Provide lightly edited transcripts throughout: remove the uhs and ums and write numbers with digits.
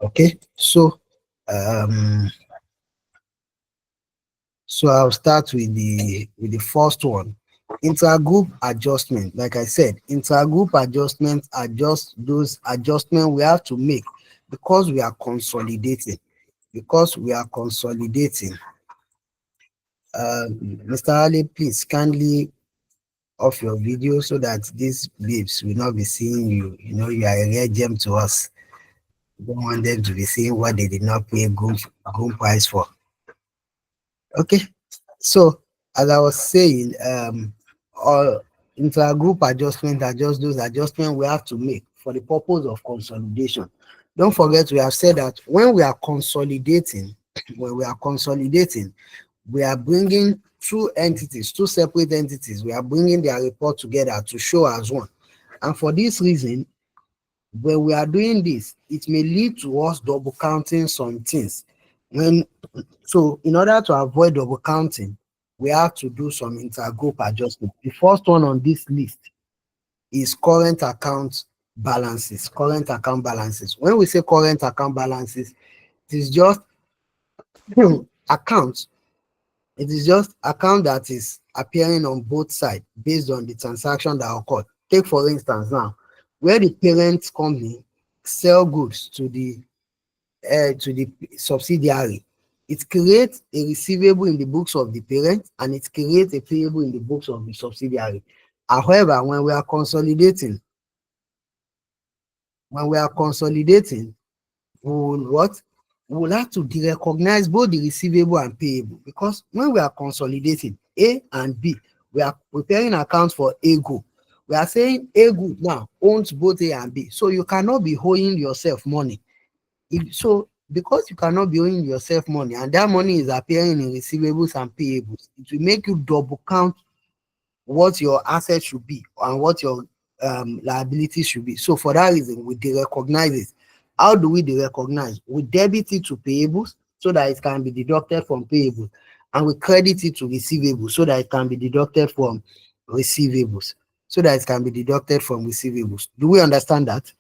Okay, um so I'll start with the first one. Intergroup adjustment. Like I said, intergroup adjustments are just those adjustments we have to make because we are consolidating. Because we are consolidating. Mr. Ali, please kindly off your video so that these babes will not be seeing you. You know, you are a rare gem to us. We don't want them to be seeing what they did not pay groom price for. Okay, so as I was saying, all intra-group adjustment are just those adjustments we have to make for the purpose of consolidation. Don't forget, we have said that when we are consolidating, when we are consolidating, we are bringing two entities, two separate entities. We are bringing their report together to show as one. And for this reason, when we are doing this, it may lead to us double counting some things. So in order to avoid double counting, we have to do some intergroup adjustment. The first one on this list is current account balances. Current account balances. When we say current account balances, it is just accounts. It is just account that is appearing on both sides based on the transaction that occurred. Take for instance now, where the parent company sell goods to the subsidiary, it creates a receivable in the books of the parent and it creates a payable in the books of the subsidiary. However, when we are consolidating, we will what? We will have to recognize both the receivable and payable, because when we are consolidating A and B, we are preparing accounts for A group. We are saying A group now owns both A and B, so you cannot be owing yourself money. Because you cannot be owing yourself money and that money is appearing in receivables and payables, it will make you double count what your assets should be and what your liabilities should be. So for that reason, we recognize it. How do we recognize? We debit it to payables so that it can be deducted from payables, and we credit it to receivables so that it can be deducted from receivables. Do we understand that?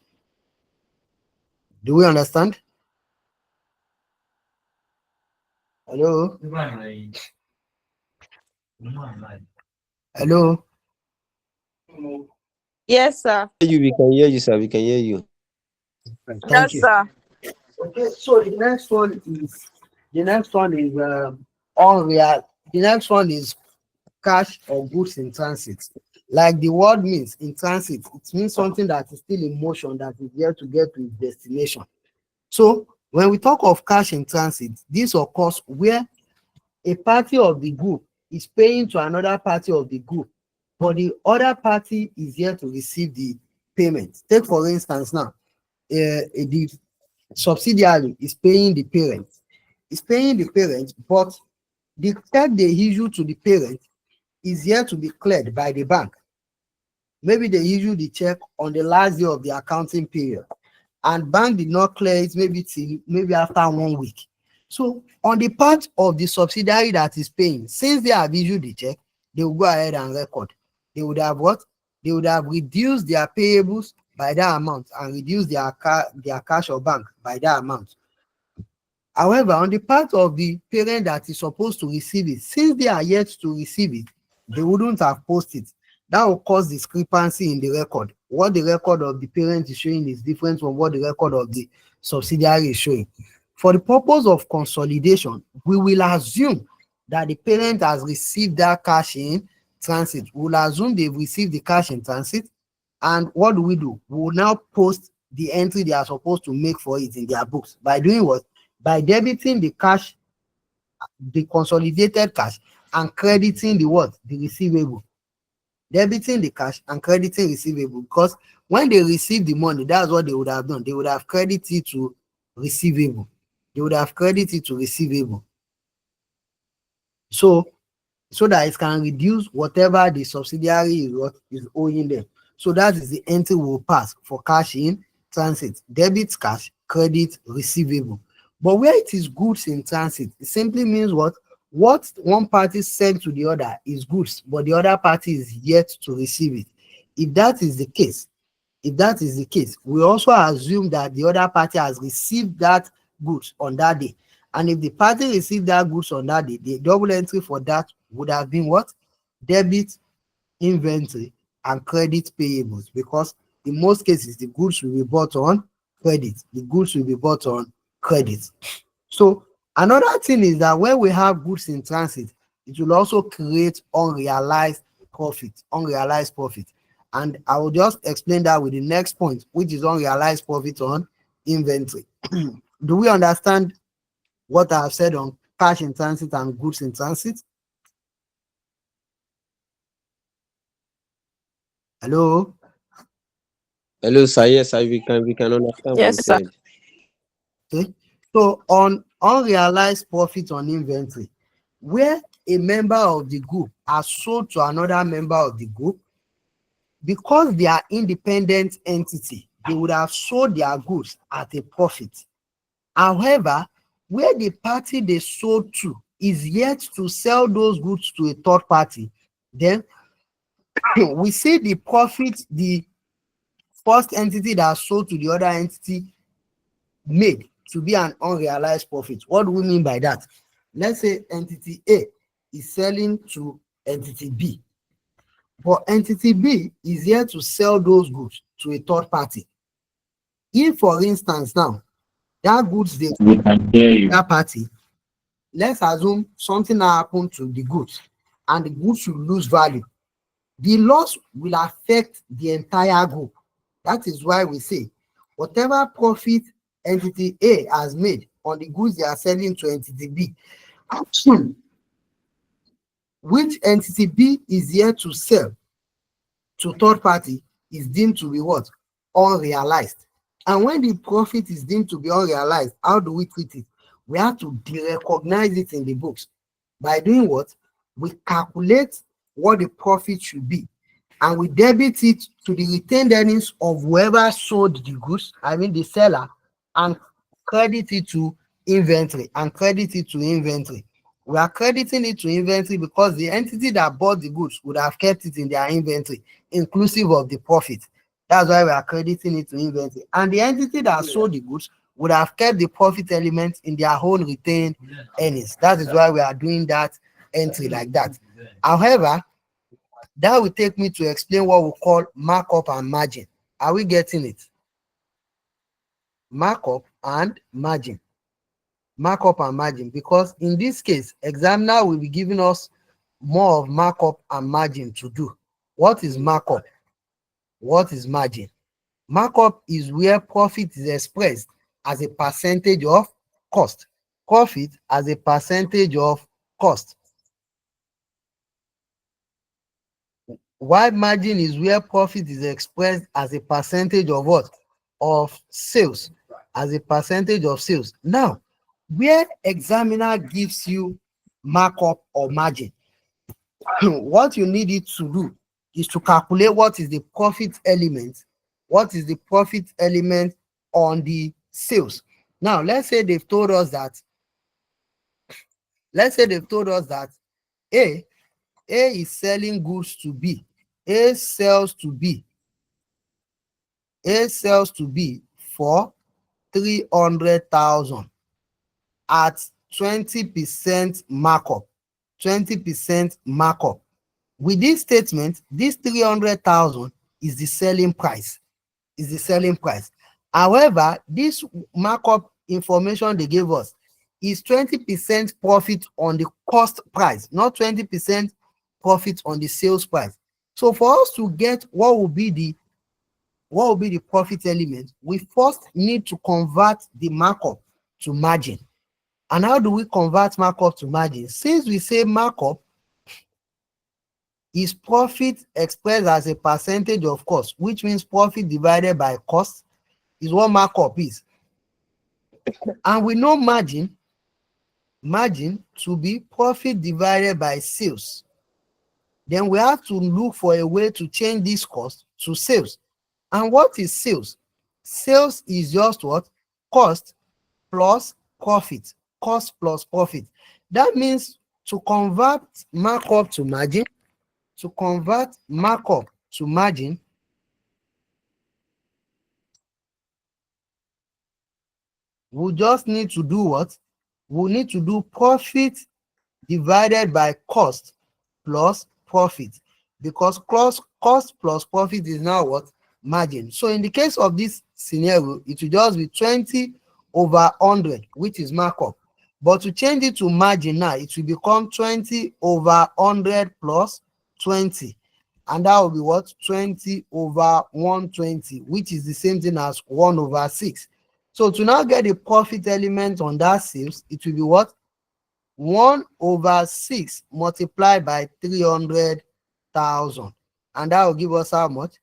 Do we understand? Hello? Hello? Yes, sir. We can hear you, sir. We can hear you. Thank Yes, you. sir. Okay, so the next one is unreal. The next one is cash or goods in transit. Like the word means, in transit, it means something that is still in motion, that is yet to get to its destination. So when we talk of cash in transit, this occurs where a party of the group is paying to another party of the group, but the other party is yet to receive the payment. Take for instance now, the subsidiary is paying the parent, but the check they issue to the parent is yet to be cleared by the bank. Maybe they issue the check on the last day of the accounting period, and bank did not clear it maybe after 1 week. So on the part of the subsidiary that is paying, since they have issued the check, they will go ahead and record. They would have what? They would have reduced their payables by that amount and reduced their cash or bank by that amount. However, on the part of the parent that is supposed to receive it, since they are yet to receive it, they wouldn't have posted. That will cause discrepancy in the record. What the record of the parent is showing is different from what the record of the subsidiary is showing. For the purpose of consolidation, we will assume that the parent has received that cash in transit. We will assume they've received the cash in transit. And what do? We will now post the entry they are supposed to make for it in their books. By doing what? By debiting the cash, the consolidated cash, and crediting the what? The receivable. Debiting the cash and crediting receivable, because when they receive the money, that's what they would have done. They would have credited to receivable. So that it can reduce whatever the subsidiary is owing them. So that is the entry will pass for cash in transit. Debit cash, credit receivable. But where it is goods in transit, it simply means what one party sent to the other is goods, but the other party is yet to receive it. If that is the case, if that is the case, we also assume that the other party has received that goods on that day. And if the party received that goods on that day, the double entry for that would have been what? Debit inventory and credit payables, because in most cases the goods will be bought on credit. The goods will be bought on credit. So another thing is that when we have goods in transit, it will also create unrealized profit. And I will just explain that with the next point, which is unrealized profit on inventory. Do we understand what I have said on cash in transit and goods in transit? Hello? Hello, sir. Yes, sir. We can understand what Yes, you sir. said. Okay. So on unrealized profit on inventory, where a member of the group has sold to another member of the group, because they are independent entity, they would have sold their goods at a profit. However, where the party they sold to is yet to sell those goods to a third party, then we see the profit the first entity that sold to the other entity made to be an unrealized profit. What do we mean by that? Let's say entity A is selling to entity B, but entity B is here to sell those goods to a third party. If, for instance, now that goods they We can hear you. that party, let's assume something happened to the goods and the goods will lose value. The loss will affect the entire group. That is why we say whatever profit entity A has made on the goods they are selling to entity B, which entity B is here to sell to third party, is deemed to be what? Unrealized. And when the profit is deemed to be unrealized, how do we treat it? We have to de-recognize it in the books. By doing what? We calculate what the profit should be, and we debit it to the retained earnings of whoever sold the goods, I mean the seller, and credit it to inventory. We are crediting it to inventory because the entity that bought the goods would have kept it in their inventory, inclusive of the profit. That's why we are crediting it to inventory. And the entity that sold the goods would have kept the profit element in their own retained earnings. That is why we are doing that entry like that. However, that will take me to explain what we call markup and margin. Are we getting it? Markup and margin. Because in this case, examiner will be giving us more of markup and margin to do. What is markup? What is margin? Markup is where profit is expressed as a percentage of cost. Profit as a percentage of cost. While margin is where profit is expressed as a percentage of what? Of sales. As a percentage of sales. Now, where examiner gives you markup or margin, what you need it to do is to calculate what is the profit element. What is the profit element on the sales? Now, let's say they've told us that A is selling goods to B. A sells to B for 300,000 at 20% markup. 20% markup. With this statement, this 300,000 is the selling price. However, this markup information they gave us is 20% profit on the cost price, not 20% profit on the sales price. So for us to get what will be the profit element, we first need to convert the markup to margin. And how do we convert markup to margin? Since we say markup is profit expressed as a percentage of cost, which means profit divided by cost is what markup is. And we know margin to be profit divided by sales. Then we have to look for a way to change this cost to sales. And what is sales? Sales is just what? Cost plus profit. Cost plus profit. That means to convert markup to margin, we just need to do what? We need to do profit divided by cost plus profit, because cost plus profit is now what? Margin. So in the case of this scenario, it will just be 20 over 100, which is markup. But to change it to margin now, it will become 20 over 100 plus 20. And that will be what? 20 over 120, which is the same thing as 1 over 6. So to now get the profit element on that sales, it will be what? 1 over 6 multiplied by 300,000. And that will give us how much?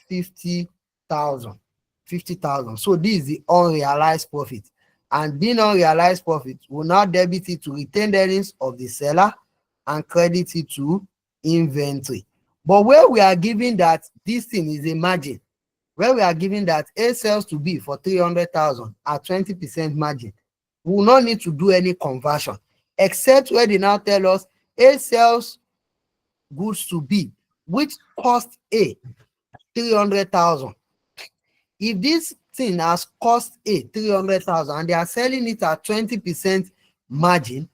50,000. 50,000. So this is the unrealized profit. And being unrealized profit, will now debit it to retained earnings of the seller and credit it to inventory. But where we are giving that this thing is a margin, where we are giving that A sells to B for 300,000 at 20% margin, we will not need to do any conversion, except where they now tell us A sells goods to B, which cost A 300,000. If this thing has cost A 300,000 and they are selling it at 20% margin,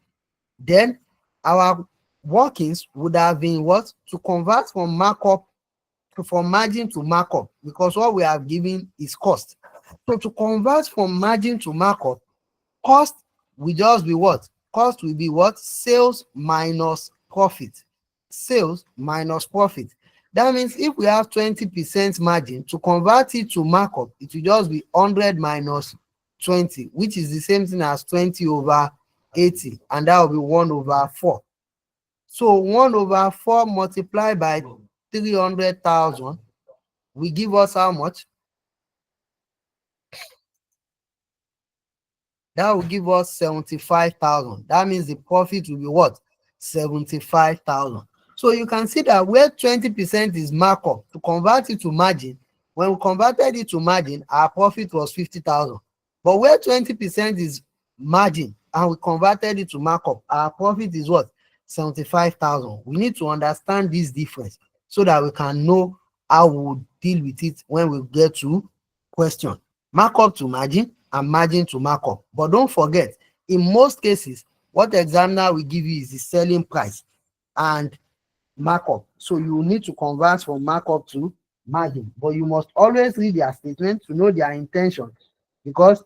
then our workings would have been what? To convert from margin to markup, because what we have given is cost. So to convert from margin to markup, cost will just be what? Cost will be what? Sales minus profit. Sales minus profit. That means if we have 20% margin, to convert it to markup, it will just be 100 minus 20, which is the same thing as 20 over 80, and that will be 1 over 4. So 1 over 4 multiplied by 300,000 will give us how much? That will give us 75,000. That means the profit will be what? 75,000. So you can see that where 20% is markup, to convert it to margin, when we converted it to margin, our profit was 50,000. But where 20% is margin and we converted it to markup, our profit is what? 75,000. We need to understand this difference so that we can know how we will deal with it when we get to question. Markup to margin and margin to markup. But don't forget, in most cases, what the examiner will give you is the selling price and markup. So you need to convert from markup to margin. But you must always read their statement to know their intention, because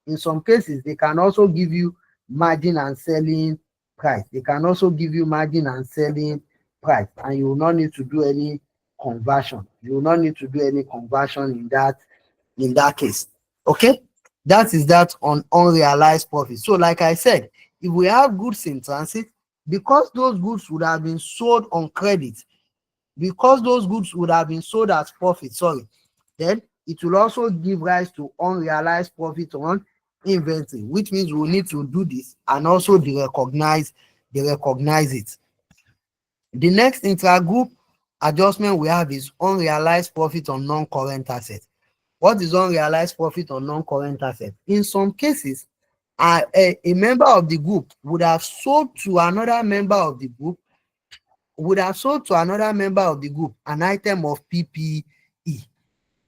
in some cases, they can also give you margin and selling price. They can also give you margin and selling price, and you will not need to do any conversion. You will not need to do any conversion in that case. Okay, that is that on unrealized profit. So like I said, if we have goods in transit, because those goods would have been sold on credit, because those goods would have been sold as profit, then it will also give rise to unrealized profit on inventory, which means we need to do this and also recognize it. The next intragroup adjustment we have is unrealized profit on non-current assets. What is unrealized profit on non-current assets? In some cases, a member of the group would have sold to another member of the group, an item of PPE.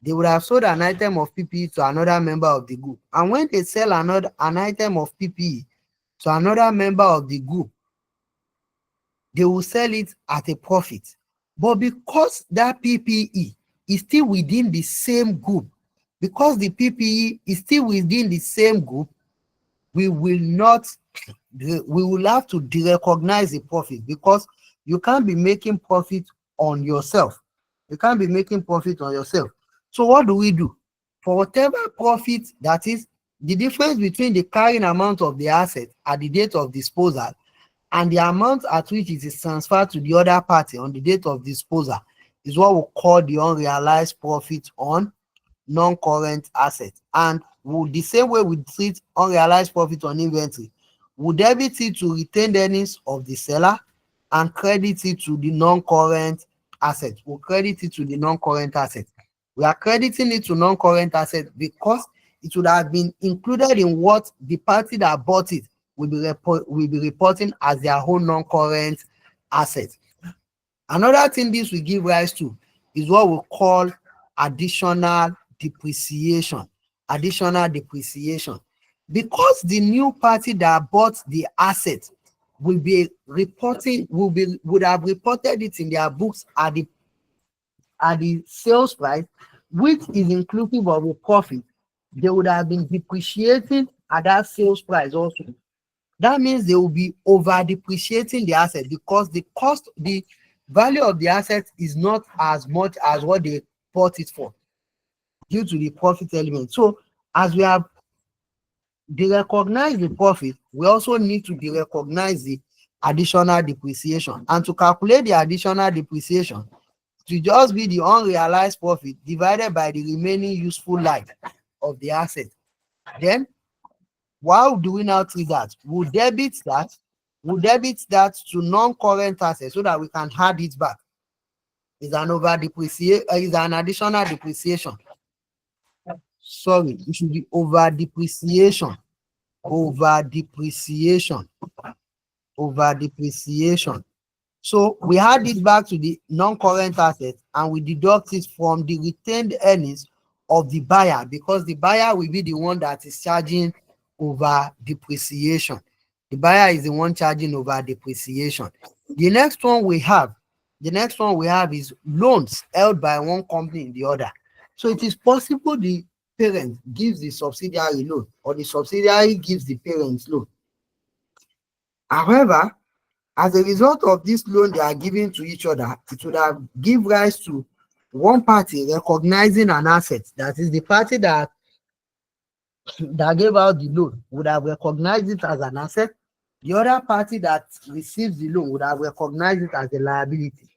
They would have sold an item of PPE to another member of the group. And when they sell an item of PPE to another member of the group, they will sell it at a profit. But because that PPE is still within the same group, because the PPE is still within the same group, we will have to derecognize the profit, because you can't be making profit on yourself. You can't be making profit on yourself. So what do we do? For whatever profit, that is the difference between the carrying amount of the asset at the date of disposal and the amount at which it is transferred to the other party on the date of disposal, is what we call the unrealized profit on non-current assets. And the same way we treat unrealized profit on inventory, we debit it to retained earnings of the seller and credit it to the non-current asset. We credit it to the non-current asset. We are crediting it to non-current asset because it would have been included in what the party that bought it will be reporting as their own non-current asset. Another thing this will give rise to is what we call additional depreciation. Additional depreciation. Because the new party that bought the asset will be reporting, would have reported it in their books at the sales price, which is inclusive of a profit, they would have been depreciating at that sales price also. That means they will be over depreciating the asset because the value of the asset is not as much as what they bought it for due to the profit element. So as we have de-recognized the profit, we also need to de-recognize the additional depreciation. And to calculate the additional depreciation, to just be the unrealized profit divided by the remaining useful life of the asset. Then, how do we now treat that? We'll debit that to non-current assets so that we can add it back. Is an additional depreciation. Sorry, it should be over depreciation. So we add it back to the non-current asset and we deduct it from the retained earnings of the buyer, because the buyer will be the one that is charging over depreciation. The buyer is the one charging over depreciation. The next one we have is loans held by one company in the other. So it is possible the parent gives the subsidiary loan or the subsidiary gives the parent loan. However, as a result of this loan they are giving to each other, it would have give rise to one party recognizing an asset. That is, the party that gave out the loan would have recognized it as an asset. The other party that receives the loan would have recognized it as a liability.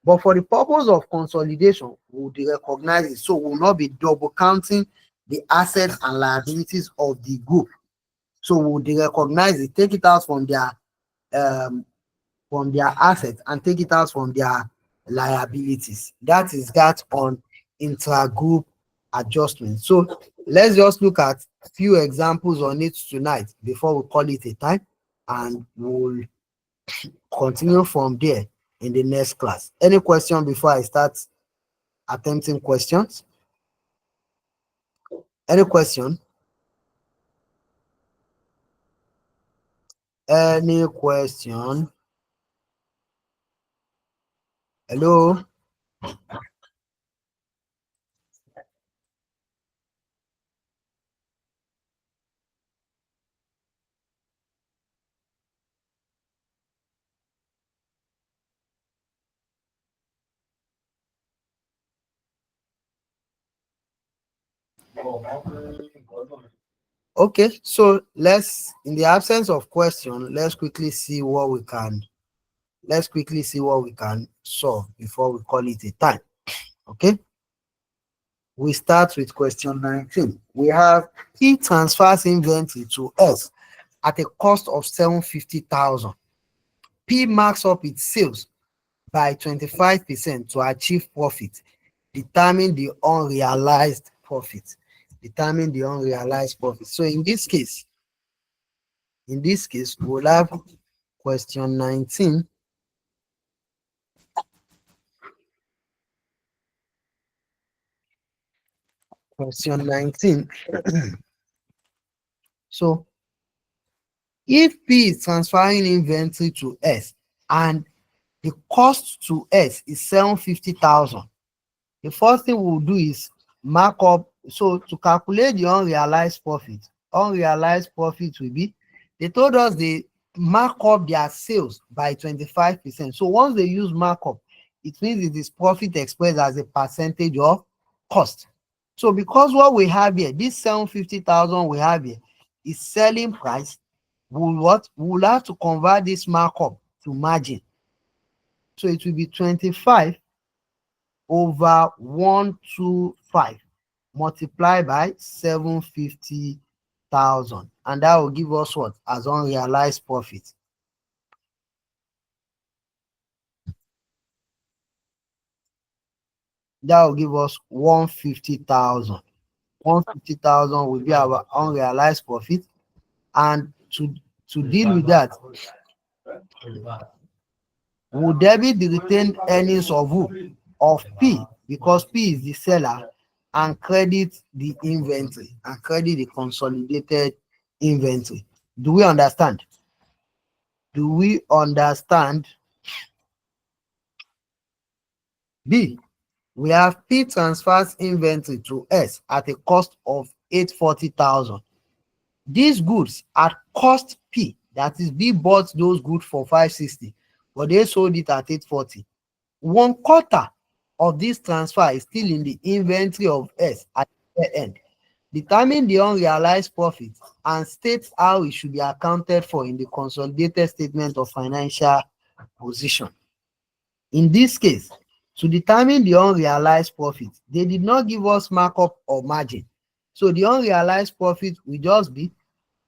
But for the purpose of consolidation, we would recognize it. So we will not be double counting the assets and liabilities of the group. So we would recognize it, take it out from their assets and take it out from their liabilities. That is that on intra-group adjustment. So let's just look at a few examples on it tonight before we call it a time, and we'll continue from there in the next class. Any question before I start attempting questions? Any question? Any question? Hello? Okay, so in the absence of question, let's quickly see what we can solve before we call it a time. Okay, we start with question 19. We have P transfers inventory to S at a cost of 750,000. P marks up its sales by 25% to achieve profit. Determine the unrealized profit. So in this case, we'll have question 19. Question 19. So if P is transferring inventory to S and the cost to S is 750,000, the first thing we'll do is mark up. So to calculate the unrealized profit will be, they told us they mark up their sales by 25%. So once they use markup, it means it is profit expressed as a percentage of cost. So because what we have here, this 750,000 we have here is selling price, we'll have to convert this markup to margin. So it will be 25 over 125 multiplied by 750,000, and that will give us what as unrealized profit. That will give us 150,000. 150,000 will be our unrealized profit, and to deal with that, we'll debit the retained earnings of who? Of P, because P is the seller, and credit the inventory and credit the consolidated inventory. Do we understand? Do we understand? B, we have P transfers inventory to S at a cost of 840,000. These goods at cost P, that is B bought those goods for 560, but they sold it at 840. 1/4 of this transfer is still in the inventory of S at the end. Determine the unrealized profit and state how it should be accounted for in the consolidated statement of financial position. In this case, to determine the unrealized profit, they did not give us markup or margin. So the unrealized profit will just be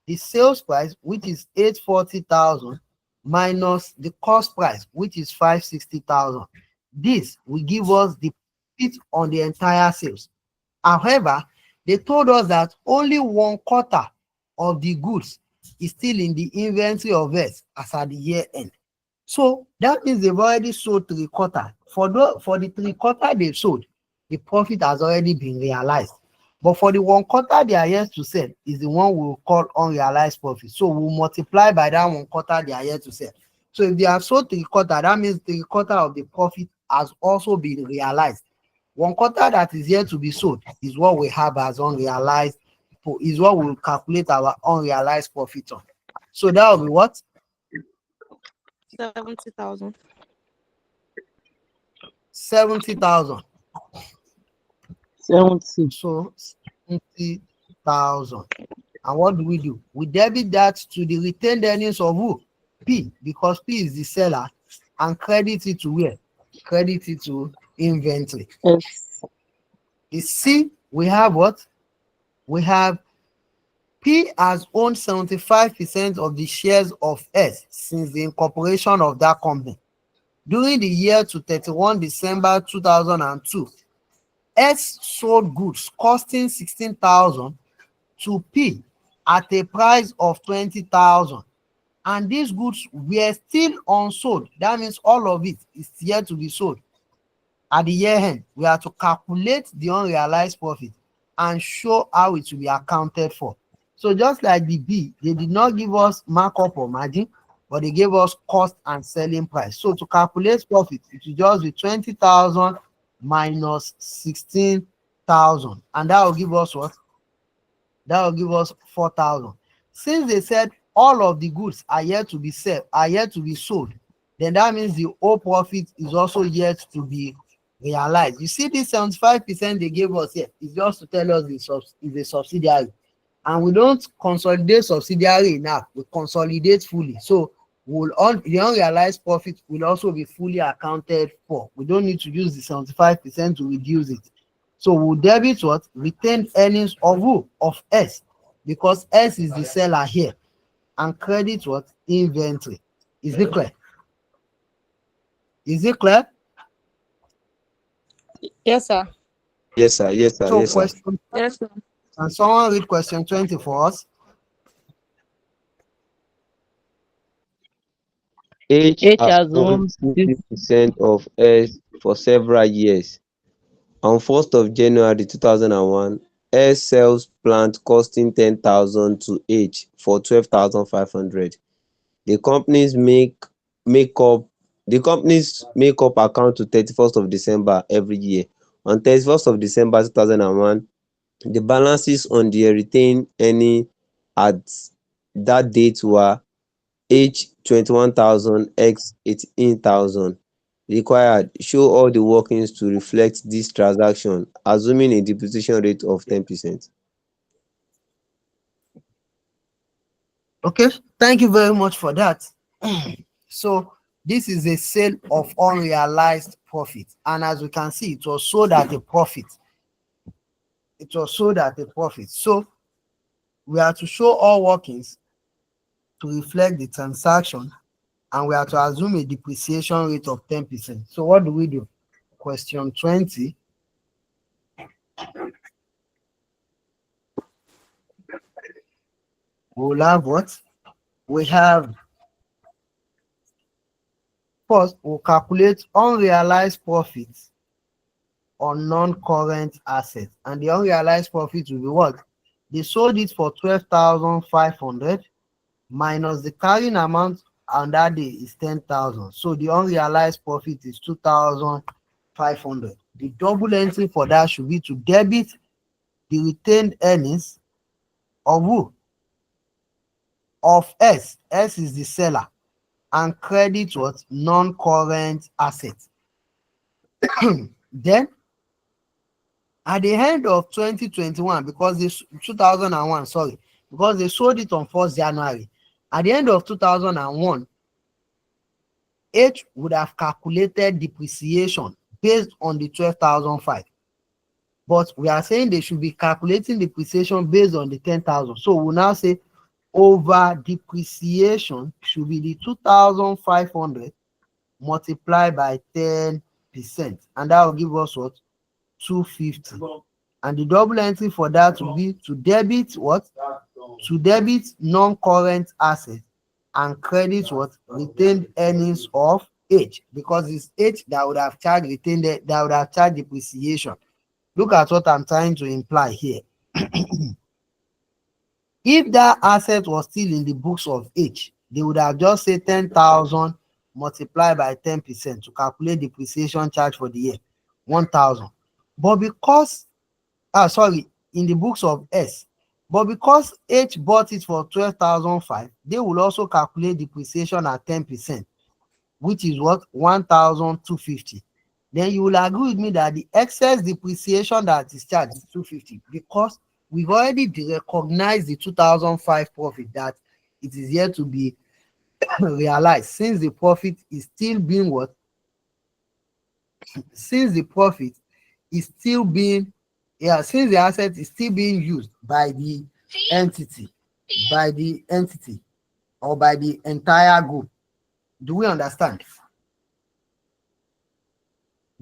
the sales price, which is 840,000, minus the cost price, which is 560,000. This will give us the profit on the entire sales. However, they told us that only 1/4 of the goods is still in the inventory of S as at the year end. So that means they've already sold 3/4. For the 3/4 they've sold, the profit has already been realized. But for the 1/4 they are yet to sell is the one we'll call unrealized profit. So we'll multiply by that 1/4 they are yet to sell. So if they have sold 3/4, that means 3/4 of the profit has also been realized. 1/4 that is yet to be sold is what we have as unrealized, is what we'll calculate our unrealized profit on. So that will be what? 70,000. 70,000. 70. So 70,000. And what do? We debit that to the retained earnings of who? P, because P is the seller, and credit it to where? Credit it to inventory. S. You see, we have what? We have P has owned 75% of the shares of S since the incorporation of that company. During the year to 31 December 2002, S sold goods costing 16,000 to P at a price of 20,000. And these goods were still unsold. That means all of it is yet to be sold. At the year end, we have to calculate the unrealized profit and show how it will be accounted for. So just like the B, they did not give us markup or margin, but they gave us cost and selling price. So to calculate profit, it will just be 20,000 minus 16,000. And that will give us what? That will give us 4,000. Since they said all of the goods are yet to be sold, then that means the whole profit is also yet to be realized. You see, this 75% they gave us here is just to tell us it's a subsidiary. And we don't consolidate subsidiary enough, we consolidate fully. So the unrealized profit will also be fully accounted for. We don't need to use the 75% to reduce it. So we'll debit what? Retained earnings of who? Of S, because S is the seller here, and credit what? Inventory. Is it clear? Is it clear? Yes, sir. Yes, sir. Yes, sir. So Yes, sir. question, Yes, sir. and someone read question 20 for us. H H has has owned owned 50% of S for several years. On 1st of January 2001, S sells plant costing 10,000 to H for 12,500. The companies make up account to 31st of December every year. On 31st of December 2001, the balances on the retained earning at that date were H 21,000 X 18,000. Required, show all the workings to reflect this transaction, assuming a depreciation rate of 10%. Okay, thank you very much for that. So this is a sale of unrealized profit, and as we can see, it was sold at a profit. It was sold at a profit. So we are to show all workings to reflect the transaction, and we are to assume a depreciation rate of 10%. So what do? Question 20. We'll have what? We have, first, we'll calculate unrealized profits on non-current assets. And the unrealized profit will be what? They sold it for 12,500 minus the carrying amount on that day is 10,000. So the unrealized profit is 2,500. The double entry for that should be to debit the retained earnings of who? Of S. S is the seller, and credit what? Non-current assets. Then at the end of 2021, because this 2001, sorry, because they sold it on 1st January. At the end of 2001, H would have calculated depreciation based on the 12,005. But we are saying they should be calculating depreciation based on the 10,000. So we'll now say over depreciation should be the 2,500 multiplied by 10%. And that will give us what? 250. And the double entry for that will be to debit what? To debit non-current assets and credit what? Retained earnings of H, because it's H that would have charged retained, that would have charged depreciation. Look at what I'm trying to imply here. If that asset was still in the books of H, they would have just said 10,000 multiplied by 10% to calculate depreciation charge for the year, 1,000. But because, in the books of S, but because H bought it for 12,005, they will also calculate depreciation at 10%, which is what? 1,250. Then you will agree with me that the excess depreciation that is charged is 250, because we've already recognized the 2005 profit that it is yet to be realized, since the profit is still being what? Since the profit is still being, since the asset is still being used by the entity, or by the entire group. Do we understand?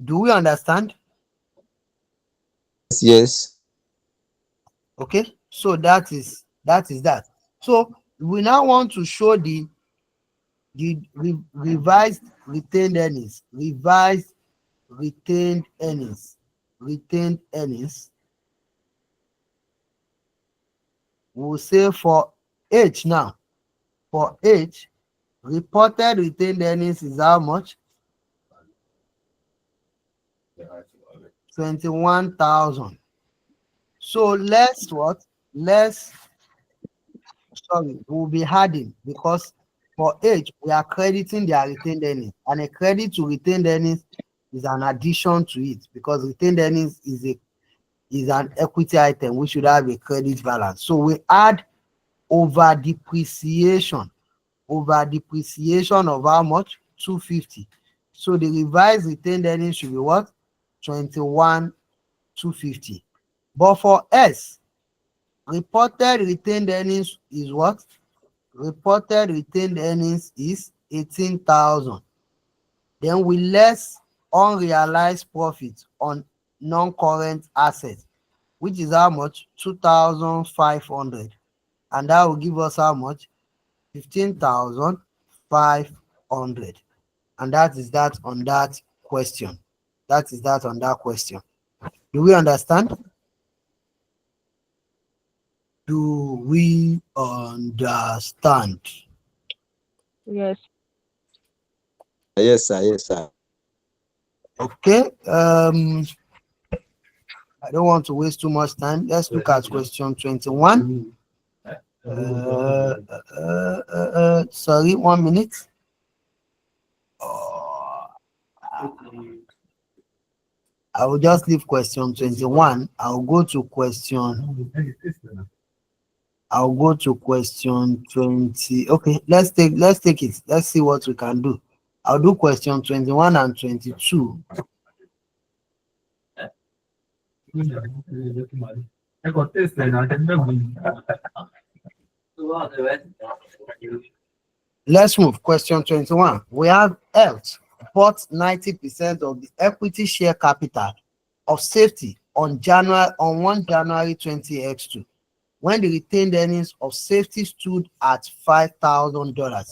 Do we understand? Yes. Okay, so that is that. So we now want to show the revised retained earnings. Retained earnings. We'll say for H now. For H, reported retained earnings is how much? 21,000. So let's what? We'll be adding, because for H we are crediting their retained earnings, and a credit to retained earnings is an addition to it, because retained earnings is an equity item which should have a credit balance. So we add over depreciation of how much? 250. So the revised retained earnings should be what? 21,250. But for S, reported retained earnings is what? Reported retained earnings is 18,000. Then we less unrealized profit on non-current assets, which is how much? 2,500. And that will give us how much? 15,500. And that is that on that question. Do we understand? Do we understand? Yes. Yes, sir. Yes, sir. Okay. I don't want to waste too much time. Let's look at question 21. Sorry, 1 minute. I will just leave question 21. I'll go to question 20. Okay, let's take it. Let's see what we can do. I'll do question 21 and 22. Let's move. Question 21. We have Health bought 90% of the equity share capital of Safety on 1 January 20x2, when the retained earnings of Safety stood at $5,000.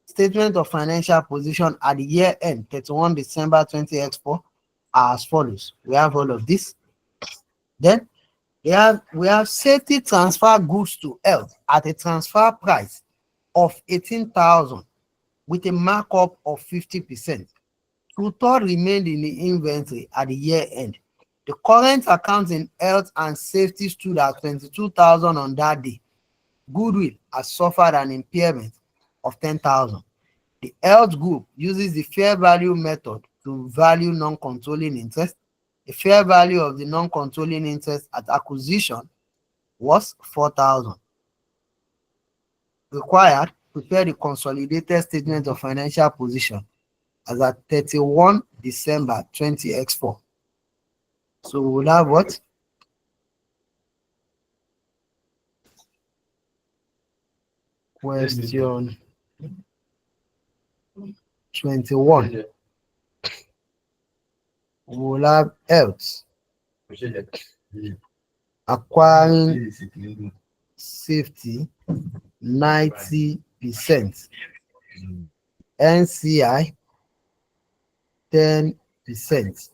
Statement of financial position at the year end 31 December 20x4 are as follows. We have all of this. Then we have safety transfer goods to health at a transfer price of 18,000 with a markup of 50%. Two-thirds remained in the inventory at the year end. The current account in health and safety stood at 22,000 on that day. Goodwill has suffered an impairment of 10,000. The health group uses the fair value method to value non-controlling interest. The fair value of the non-controlling interest at acquisition was 4,000. Required, prepare the consolidated statement of financial position as at 31 December 20x4. So we'll have what? Question 21. We'll have health. Acquiring safety 90%. NCI 10%.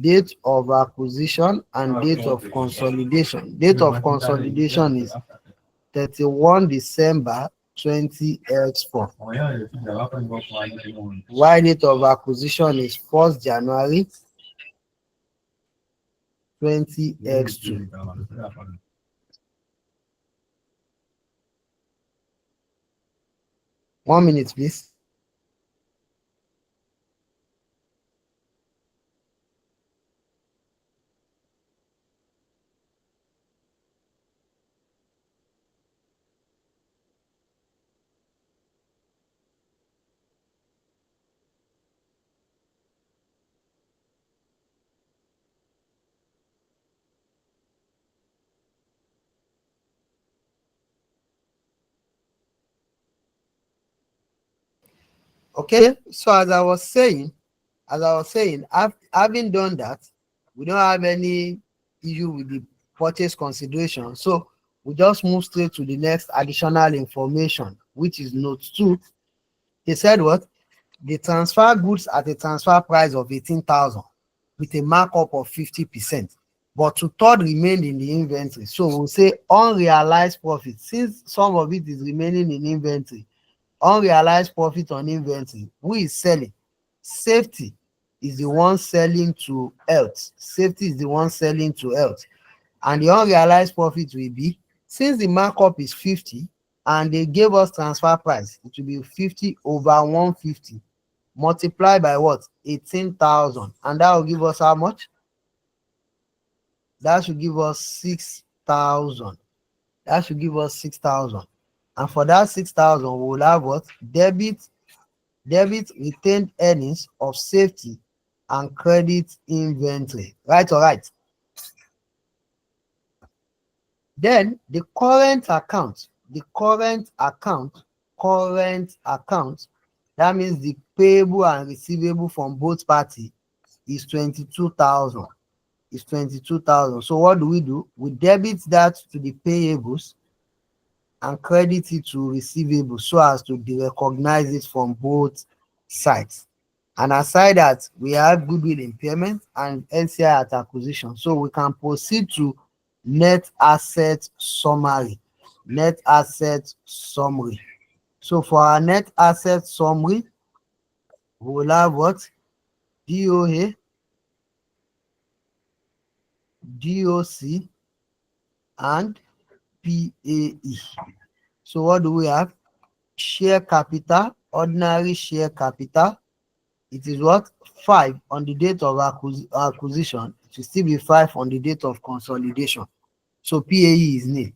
Date of acquisition and date of consolidation. Date of consolidation is 31 December 20x4. Why date of acquisition is 1st January 20x2. 1 minute, please. Okay, so as I was saying, having done that, we don't have any issue with the purchase consideration. So we just move straight to the next additional information, which is note 2. They said what? They transfer goods at a transfer price of 18,000 with a markup of 50%. But two-thirds remained in the inventory. So we'll say unrealized profit. Since some of it is remaining in inventory, unrealized profit on inventory, who is selling? Safety is the one selling to health. Safety is the one selling to health. And the unrealized profit will be, since the markup is 50 and they gave us transfer price, it will be 50 over 150 multiplied by what? 18,000. And that will give us how much? That should give us 6,000. That should give us 6,000. And for that 6,000, we will have what? Debit retained earnings of safety and credit inventory. Right or right? Then the current account, that means the payable and receivable from both parties is 22,000. Is 22,000. So what do? We debit that to the payables and credit it to receivables so as to recognize it from both sides. And aside that, we have goodwill impairment and NCI at acquisition. So we can proceed to net asset summary. Net asset summary. So for our net asset summary, we will have what? DOA, DOC, and PAE. So what do we have? Share capital, ordinary share capital. It is what? 5 on the date of acquisition. It will still be 5 on the date of consolidation. So PAE is nil.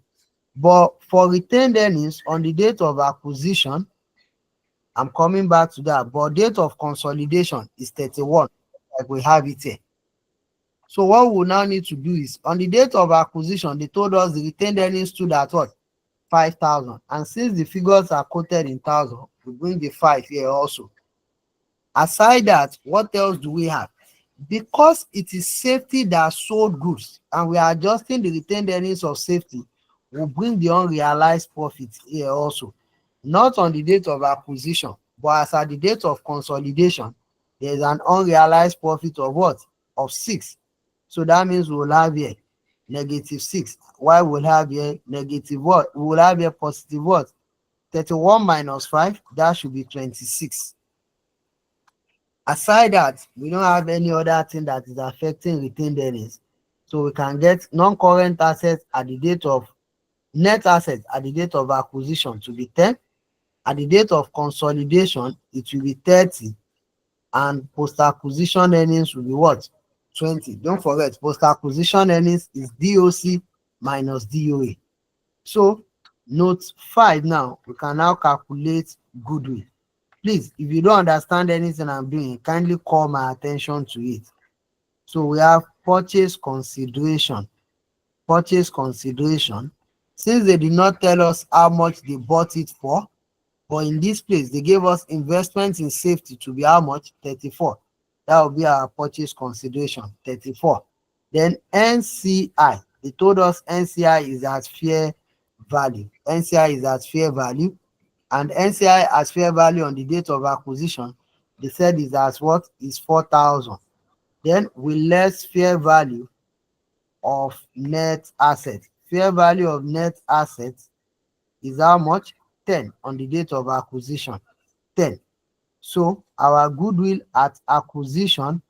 But for retained earnings on the date of acquisition, I'm coming back to that. But date of consolidation is 31, like we have it here. So what we now need to do is, on the date of acquisition, they told us the retained earnings stood at what? 5,000. And since the figures are quoted in thousand, we bring the 5 here also. Aside that, what else do we have? Because it is safety that sold goods, and we are adjusting the retained earnings of safety, we'll bring the unrealized profits here also. Not on the date of acquisition, but as at the date of consolidation, there's an unrealized profit of what? Of 6. So that means we'll have here -6. Why will have here negative what? We will have here positive what? 31 minus 5, that should be 26. Aside that, we don't have any other thing that is affecting retained earnings. So we can get non-current assets at the date of net assets at the date of acquisition to be 10. At the date of consolidation, it will be 30. And post-acquisition earnings will be what? 20. Don't forget, post-acquisition earnings is DOC minus DOA. So, note 5 now, we can now calculate goodwill. Please, if you don't understand anything I'm doing, kindly call my attention to it. So, we have purchase consideration. Purchase consideration. Since they did not tell us how much they bought it for, but in this place, they gave us investment in safety to be how much? 34. That will be our purchase consideration, 34. Then NCI. They told us NCI is at fair value. NCI is at fair value. And NCI as fair value on the date of acquisition, they said is as what? Is 4,000. Then we less fair value of net assets. Fair value of net assets is how much? 10 on the date of acquisition. 10. So our goodwill at acquisition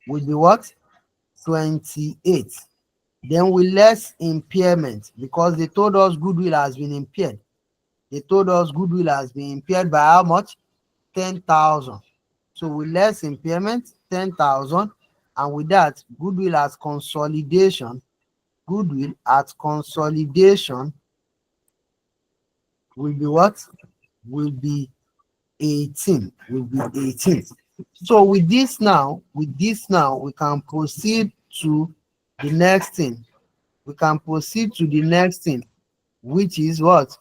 will be what? 28. Then we less impairment because they told us goodwill has been impaired. They told us goodwill has been impaired by how much? 10,000. So we less impairment, 10,000. And with that, goodwill at consolidation, goodwill at consolidation will be what? Will be 18. Will be 18. So with this now, we can proceed to the next thing. We can proceed to the next thing, which is what?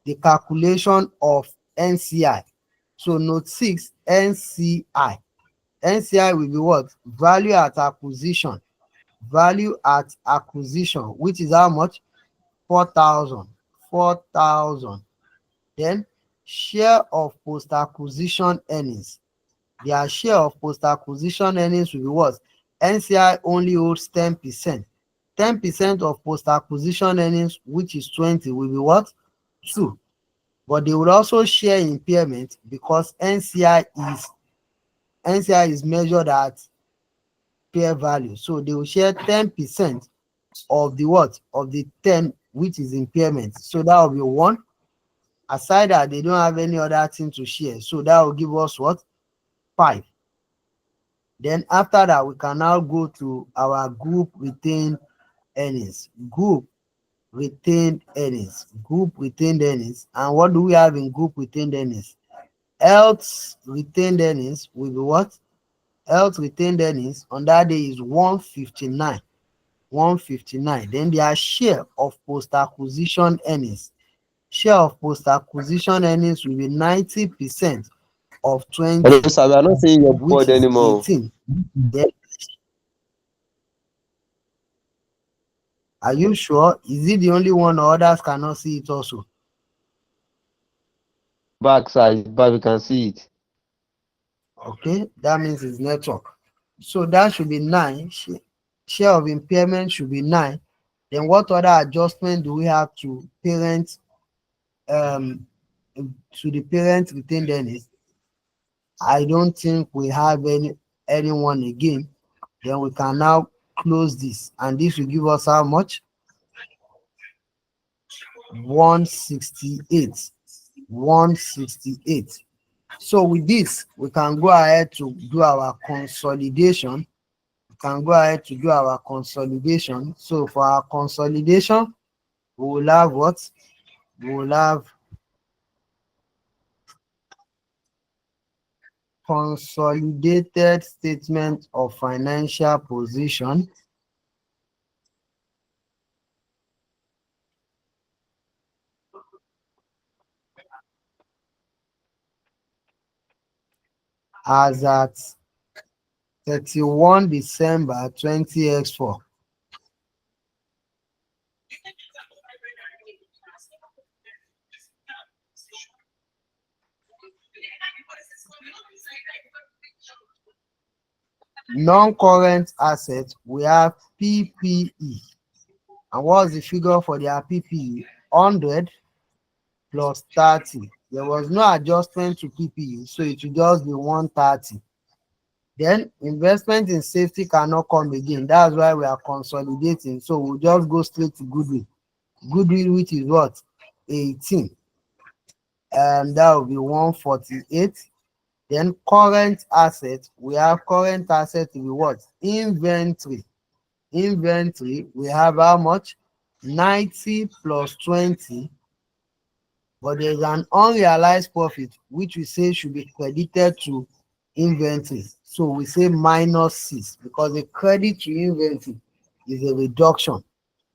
The calculation of NCI. So note 6, NCI. NCI will be what? Value at acquisition. Value at acquisition, which is how much? 4,000. 4,000. Then share of post-acquisition earnings. Their share of post-acquisition earnings will be what? NCI only holds 10%. 10% of post-acquisition earnings, which is 20, will be what? 2. But they will also share impairment because NCI is measured at fair value. So they will share 10% of the what? Of the 10, which is impairment. So that will be 1. Aside that, they don't have any other thing to share. So that will give us what? 5. Then after that, we can now go to our group retained earnings. Group retained earnings. Group retained earnings. And what do we have in group retained earnings? Health retained earnings will be what? Health retained earnings on that day is 159. 159. Then their share of post-acquisition earnings. Share of post-acquisition earnings will be 90% of 20, Hello, sir. We are not seeing your which board is anymore. 18. Then, are you sure? Is it the only one or others cannot see it also? Back side, but we can see it. Okay, that means it's network. So that should be 9. Share of impairment should be 9. Then what other adjustment do we have to parent to the parent retained earnings? I don't think we have anyone again. Then we can now close this, and this will give us how much? 168. 168. So with this, we can go ahead to do our consolidation. We can go ahead to do our consolidation. So for our consolidation, we will have what? We will have consolidated statement of financial position. As at 31 December 20x4. Non-current assets, we have PPE. And what's the figure for their PPE? 100 plus 30. There was no adjustment to PPE, so it will just be 130. Then investment in safety cannot come again. That's why we are consolidating. So we'll just go straight to goodwill. Goodwill, which is what? 18. And that will be 148. Then current assets, we have current assets to be what? Inventory. Inventory, we have how much? 90 plus 20. But there's an unrealized profit which we say should be credited to inventory. So we say minus 6 because the credit to inventory is a reduction.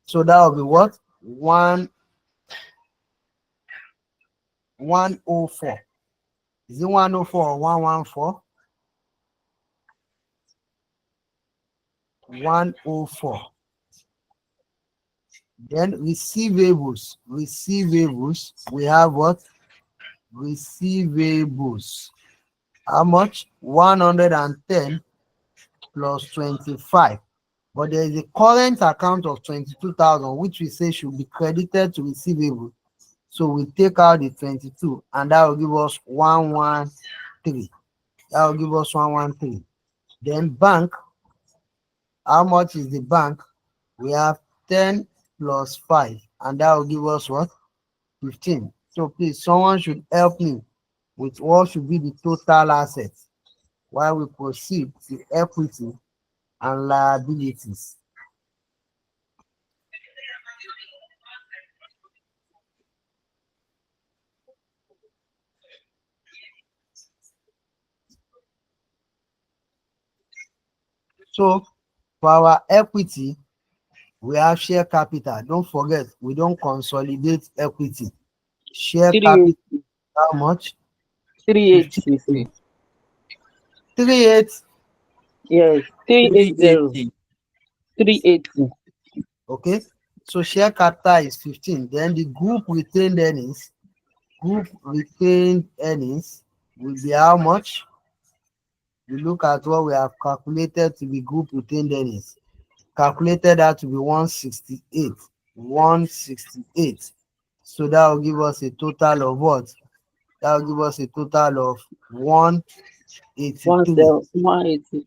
So that will be what? 104. Is it 104 or 114? 104. Then receivables. Receivables, we have what? Receivables. How much? 110 plus 25. But there is a current account of 22,000 which we say should be credited to receivable. So we take out the 22 and that will give us 113. That will give us 113. Then bank. How much is the bank? We have 10 plus 5 and that will give us what? 15. So please, someone should help me with what should be the total assets while we proceed to equity and liabilities. So for our equity, we have share capital. Don't forget, we don't consolidate equity. Share capital, 380. how much? 380. 38. Yes, 380. 380. Okay. So share capital is 15. Then the group retained earnings will be how much? We look at what we have calculated to be group retained earnings. Calculated that to be 168. 168. So that will give us a total of what? That will give us a total of 183. 183.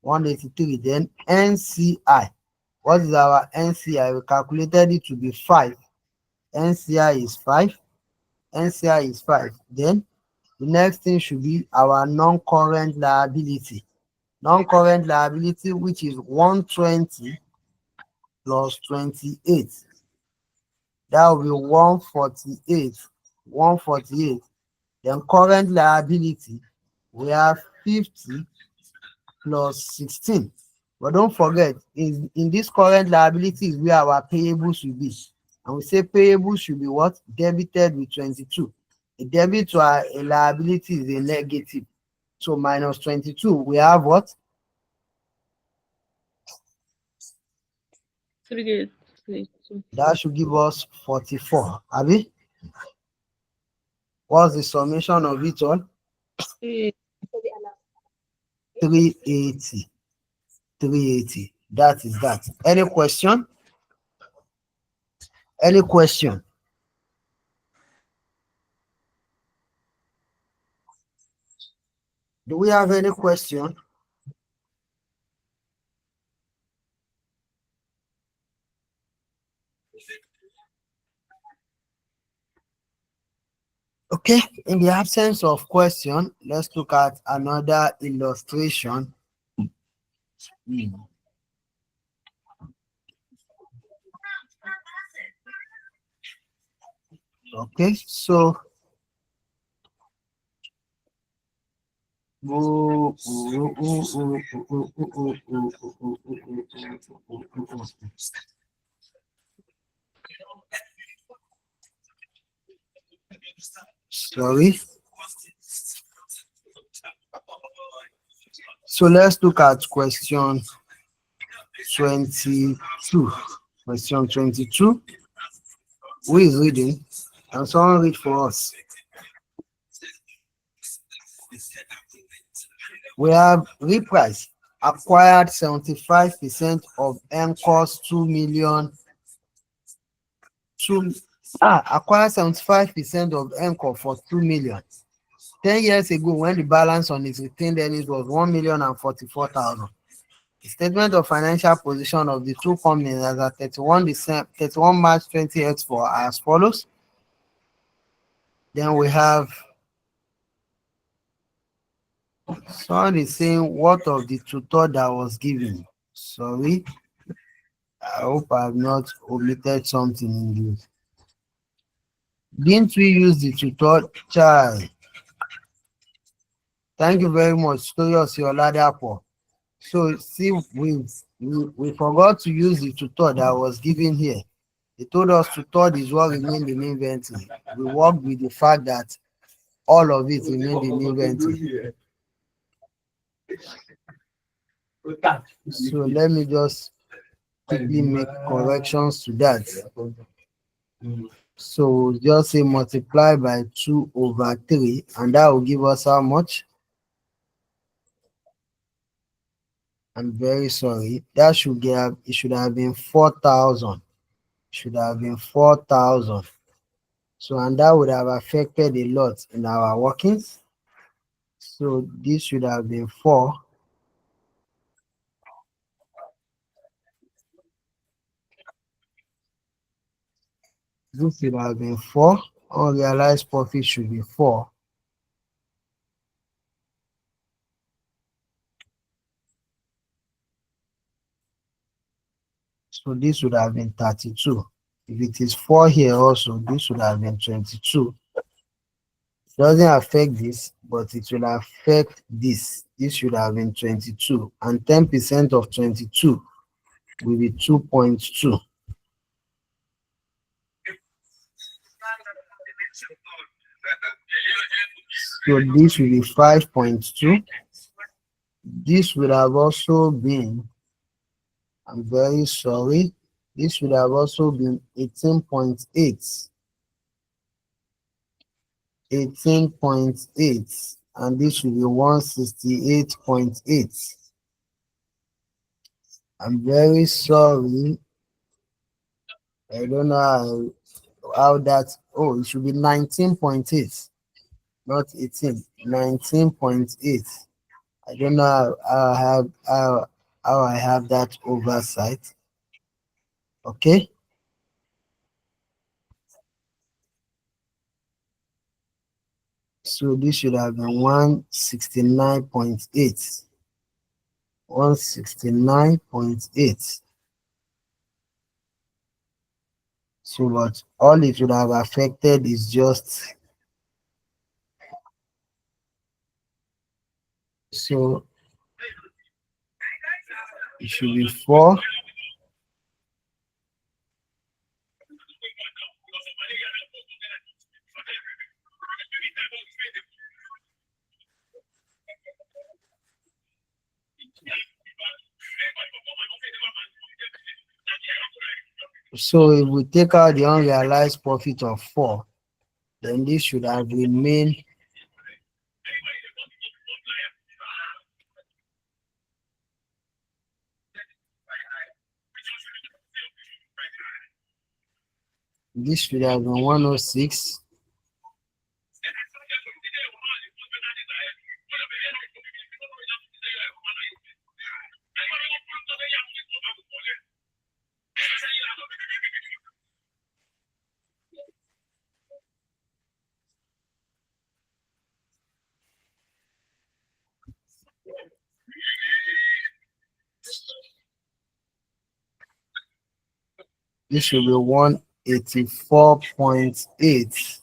183. Then NCI. What is our NCI? We calculated it to be 5. NCI is 5. NCI is 5. Then the next thing should be our non-current liability. Non-current liability, which is 120 plus 28. That will be 148. 148. Then current liability, we have 50 plus 16. But don't forget, in this current liability is where our payables should be. And we say payables should be what? Debited with 22. A debit to a liability is a negative. So minus 22, we have what? 382. That should give us 44. Abi? What's the summation of it all? 380. 380. That is that. Any question? Any question? Do we have any question? Okay, in the absence of question, let's look at another illustration. Okay, so sorry. So let's look at question 22. Question 22. Who is reading? Can someone read for us? We have reprice acquired 75% of Encore's 2 million. Acquired 75% of Encore for 2 million. 10 years ago, when the balance on his retained earnings was 1,044,000. The statement of financial position of the two companies as at 31 March 2024 are as follows. Then we have someone is saying, what of the tutor that was given? Sorry, I hope I have not omitted something in this. Didn't we use the tutor? Child. Thank you very much, Toyosi Oladapo. So see, we forgot to use the tutor that was given here. They told us tutor is what remained in inventory. We worked with the fact that all of it remained in inventory. So let me just quickly make corrections to that. So just say multiply by 2/3, and that will give us how much? I'm very sorry. That should have, it should have been 4,000. Should have been 4,000. So, and that would have affected a lot in our workings. So this should have been 4. This should have been 4. Unrealized profit should be 4. So this would have been 32. If it is 4 here also, this would have been 22. It doesn't affect this, but it will affect this. This should have been 22. And 10% of 22 will be 2.2. So this will be 5.2. This would have also been, I'm very sorry, this would have also been 18.8. 18.8, and this will be 168.8. I'm very sorry. I don't know how that, oh, it should be 19.8, not 18, 19.8. I don't know how I have that oversight. Okay. So this should have been 169.8. 169.8. So what all it would have affected is just, so it should be 4. So if we take out the unrealized profit of 4, then this should have remained this should have been 106. This should be 184.8.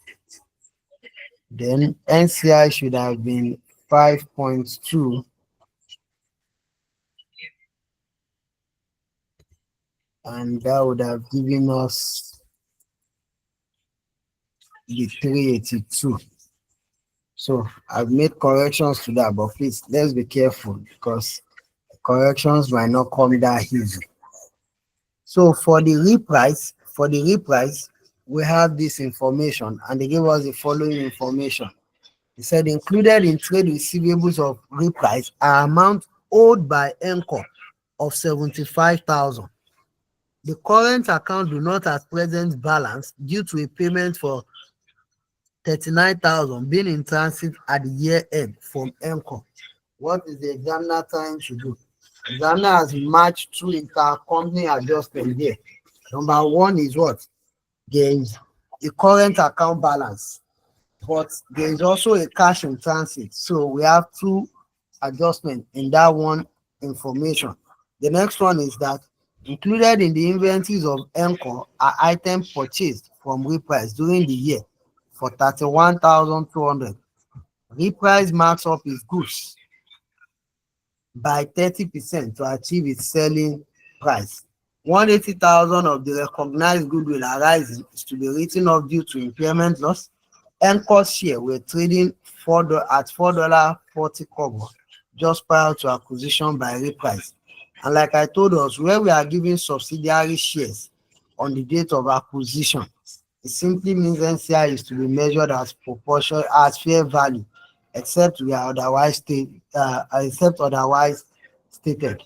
Then NCI should have been 5.2. And that would have given us the 382. So I've made corrections to that, but please let's be careful because corrections might not come that easy. So for the reprice, we have this information, and they gave us the following information. He said included in trade receivables of reprise are amount owed by Encore of 75,000. The current account do not at present balance due to a payment for 39,000 being in transit at the year end from Encore. What is the examiner trying to do? Examiner has matched two intercompany adjustment here. Number one is what? There is a current account balance, but there is also a cash in transit. So we have two adjustments in that one information. The next one is that included in the inventories of Encore are items purchased from reprise during the year for 31,200. Reprise marks up its goods by 30% to achieve its selling price. 180,000 of the recognized goodwill arising is to be written off due to impairment loss. Encore share were trading at $4.40 just prior to acquisition by reprise. And like I told us, where we are giving subsidiary shares on the date of acquisition, it simply means NCI is to be measured as proportion as fair value, except otherwise stated.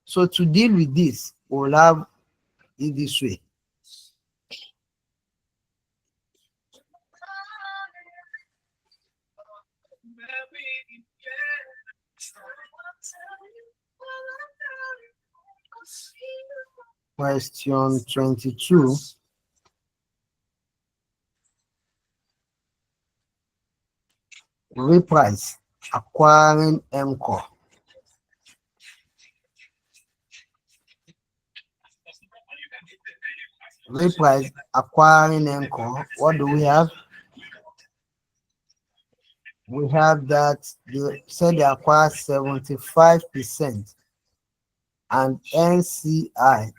So to deal with this, we'll have it this way. Question 22. Reprise acquiring Encore. Reprise acquiring Encore. What do we have? We have that they said they acquire 75% and NCI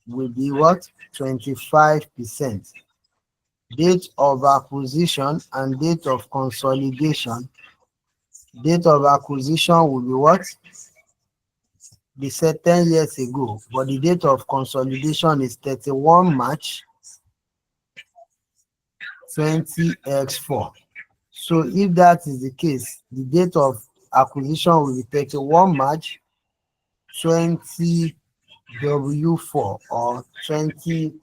will be what? 25%. Date of acquisition and date of consolidation. Date of acquisition will be what? They said 10 years ago, but the date of consolidation is 31 March 20x4. So if that is the case, the date of acquisition will be 31 March 20W4 or 20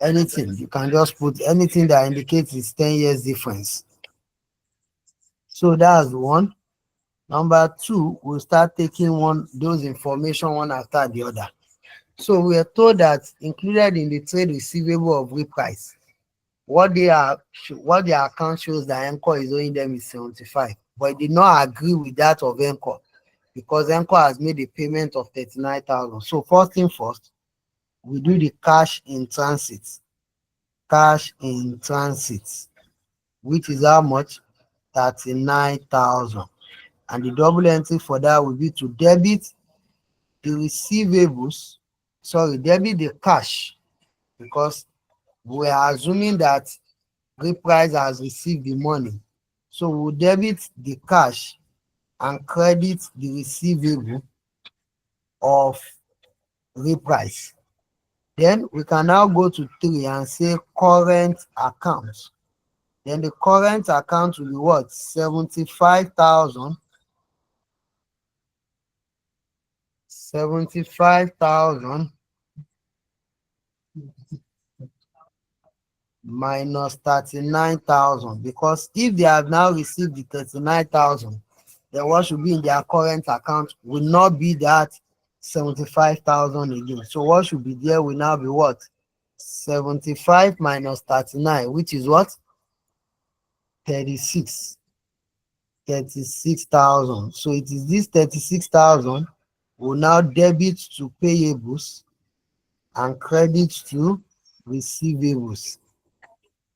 anything. You can just put anything that indicates it's 10 years difference. So that's one. Number two, we'll start taking those information one after the other. So we are told that included in the trade receivable of reprise, what their account shows that Encore is owing them is 75, but it did not agree with that of Encore because Encore has made a payment of 39,000. So first thing first, we do the cash in transit. Cash in transit, which is how much? 39,000. And the double entry for that will be to debit the receivables, debit the cash, because we are assuming that reprise has received the money. So we'll debit the cash and credit the receivable of reprise. Then we can now go to 3 and say current account. Then the current account will be what? 75,000. 75,000 minus 39,000, because if they have now received the 39,000, then what should be in their current account will not be that 75,000 again. So what should be there will now be what? 75 minus 39, which is what? 36,000. So it is this 36,000 will now debit to payables and credit to receivables.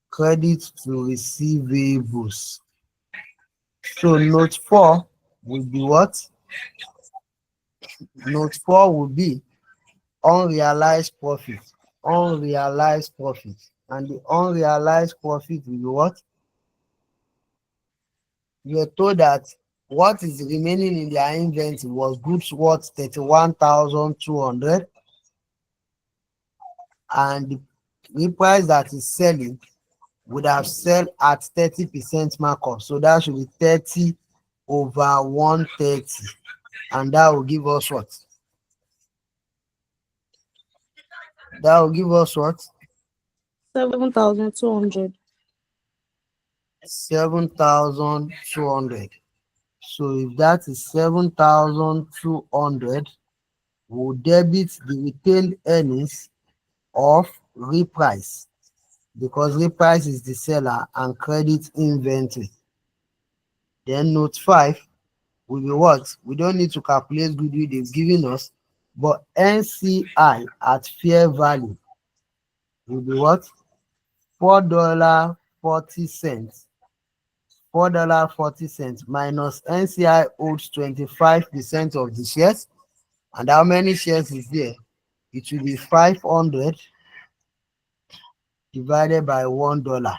Credit to receivables. So note 4 will be what? Note 4 will be unrealized profit. Unrealized profit. And the unrealized profit will be what? You are told that what is remaining in their inventory was goods worth 31,200, and the price that is selling would have sell at 30% markup. So that should be 30 over 130. And that will give us what? That will give us what? 7,200. 7,200. So if that is 7,200, we'll debit the retained earnings of Reprice, because Reprice is the seller, and credit inventory. Then note 5 will be what? We don't need to calculate goodwill they've given us, but NCI at fair value will be what? $4.40. $4.40 minus NCI holds 25% of the shares. And how many shares is there? It will be 500 divided by $1.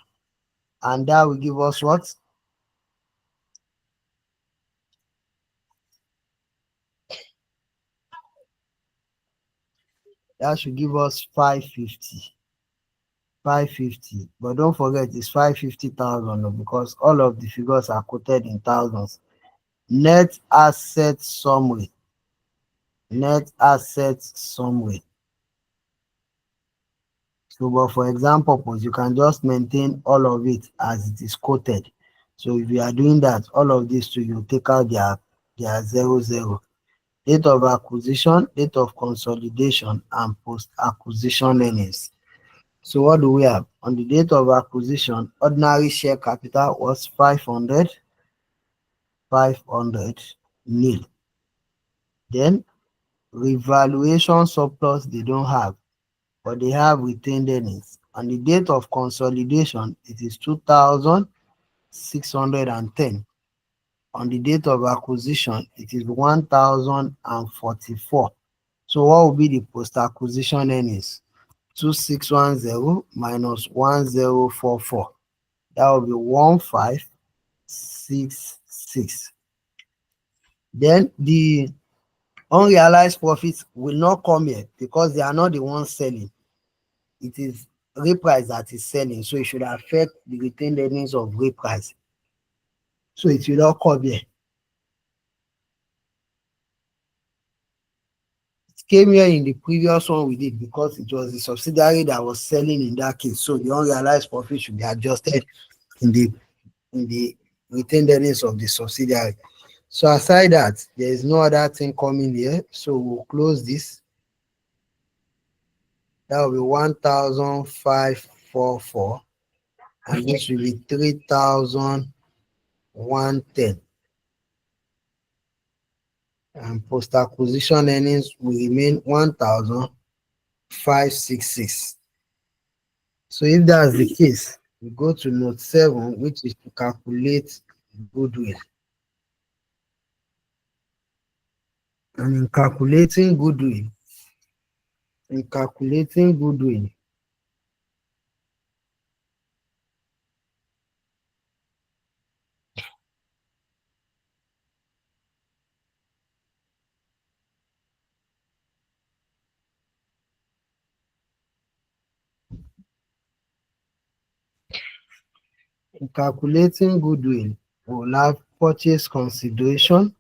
And that will give us what? That should give us 550. 550. But don't forget it's 550,000, because all of the figures are quoted in thousands. Net asset summary. Net asset summary. So, but for example, you can just maintain all of it as it is quoted. So if you are doing that, all of these two, you take out their 00. Date of acquisition, date of consolidation, and post-acquisition earnings. So what do we have? On the date of acquisition, ordinary share capital was 500 nil. Then revaluation surplus they don't have, but they have retained earnings. On the date of consolidation, it is 2,610. On the date of acquisition, it is 1,044. So what will be the post-acquisition earnings? 2,610 minus 1,044. That will be 1,566. Then the unrealized profits will not come here because they are not the ones selling. It is Reprice that is selling, so it should affect the retained earnings of Reprice. So it will not come here. It came here in the previous one we did because it was the subsidiary that was selling in that case. So the unrealized profit should be adjusted in the retained earnings of the subsidiary. So aside that, there is no other thing coming here. So we'll close this. That will be 1,544, and this will be 3,110. And post-acquisition earnings will remain 1,566. So if that's the case, we go to note 7, which is to calculate goodwill. And in calculating goodwill, we'll have purchase consideration,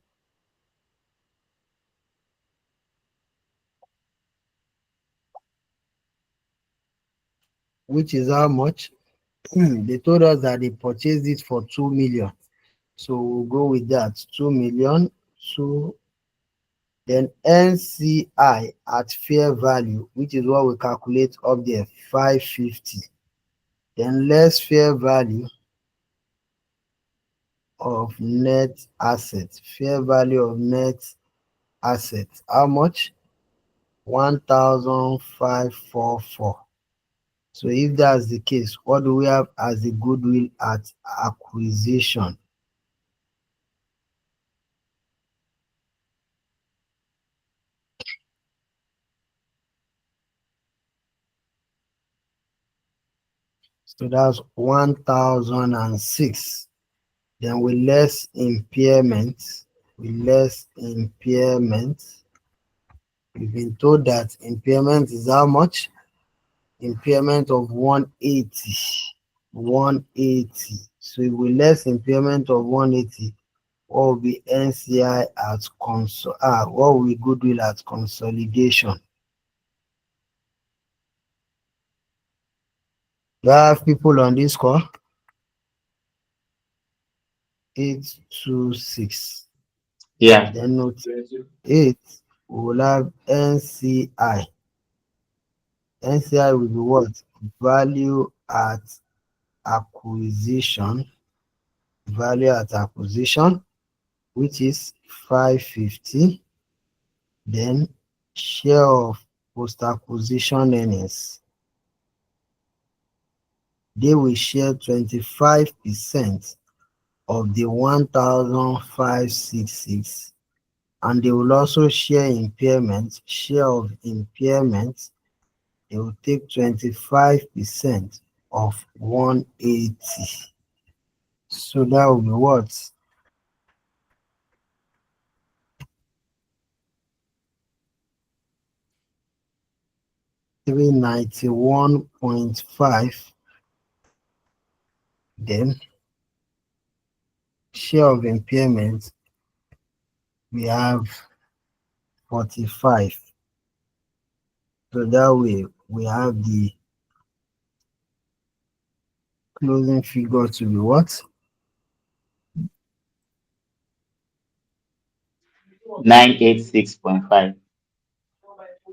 which is how much? They told us that they purchased it for 2 million. So we'll go with that. 2 million. Then NCI at fair value, which is what we calculate up there, 550. Then less fair value of net assets. Fair value of net assets. How much? 1,544. So if that's the case, what do we have as the goodwill at acquisition? So that's 1,006. Then with less impairment, we've been told that impairment is how much? Impairment of 180. 180. So if we less impairment of 180, what will be NCI at what will be goodwill at consolidation? Do I have people on this call? 826. Yeah. Then note 8, we will have NCI. NCI will be what? Value at acquisition. Value at acquisition, which is 550. Then share of post acquisition earnings. They will share 25% of the 1,566, and they will also share impairment. Share of impairment, they will take 25% of 180. So that will be what? 391.5. Then share of impairment, we have 45. So that way we have the closing figure to be what? 986.5.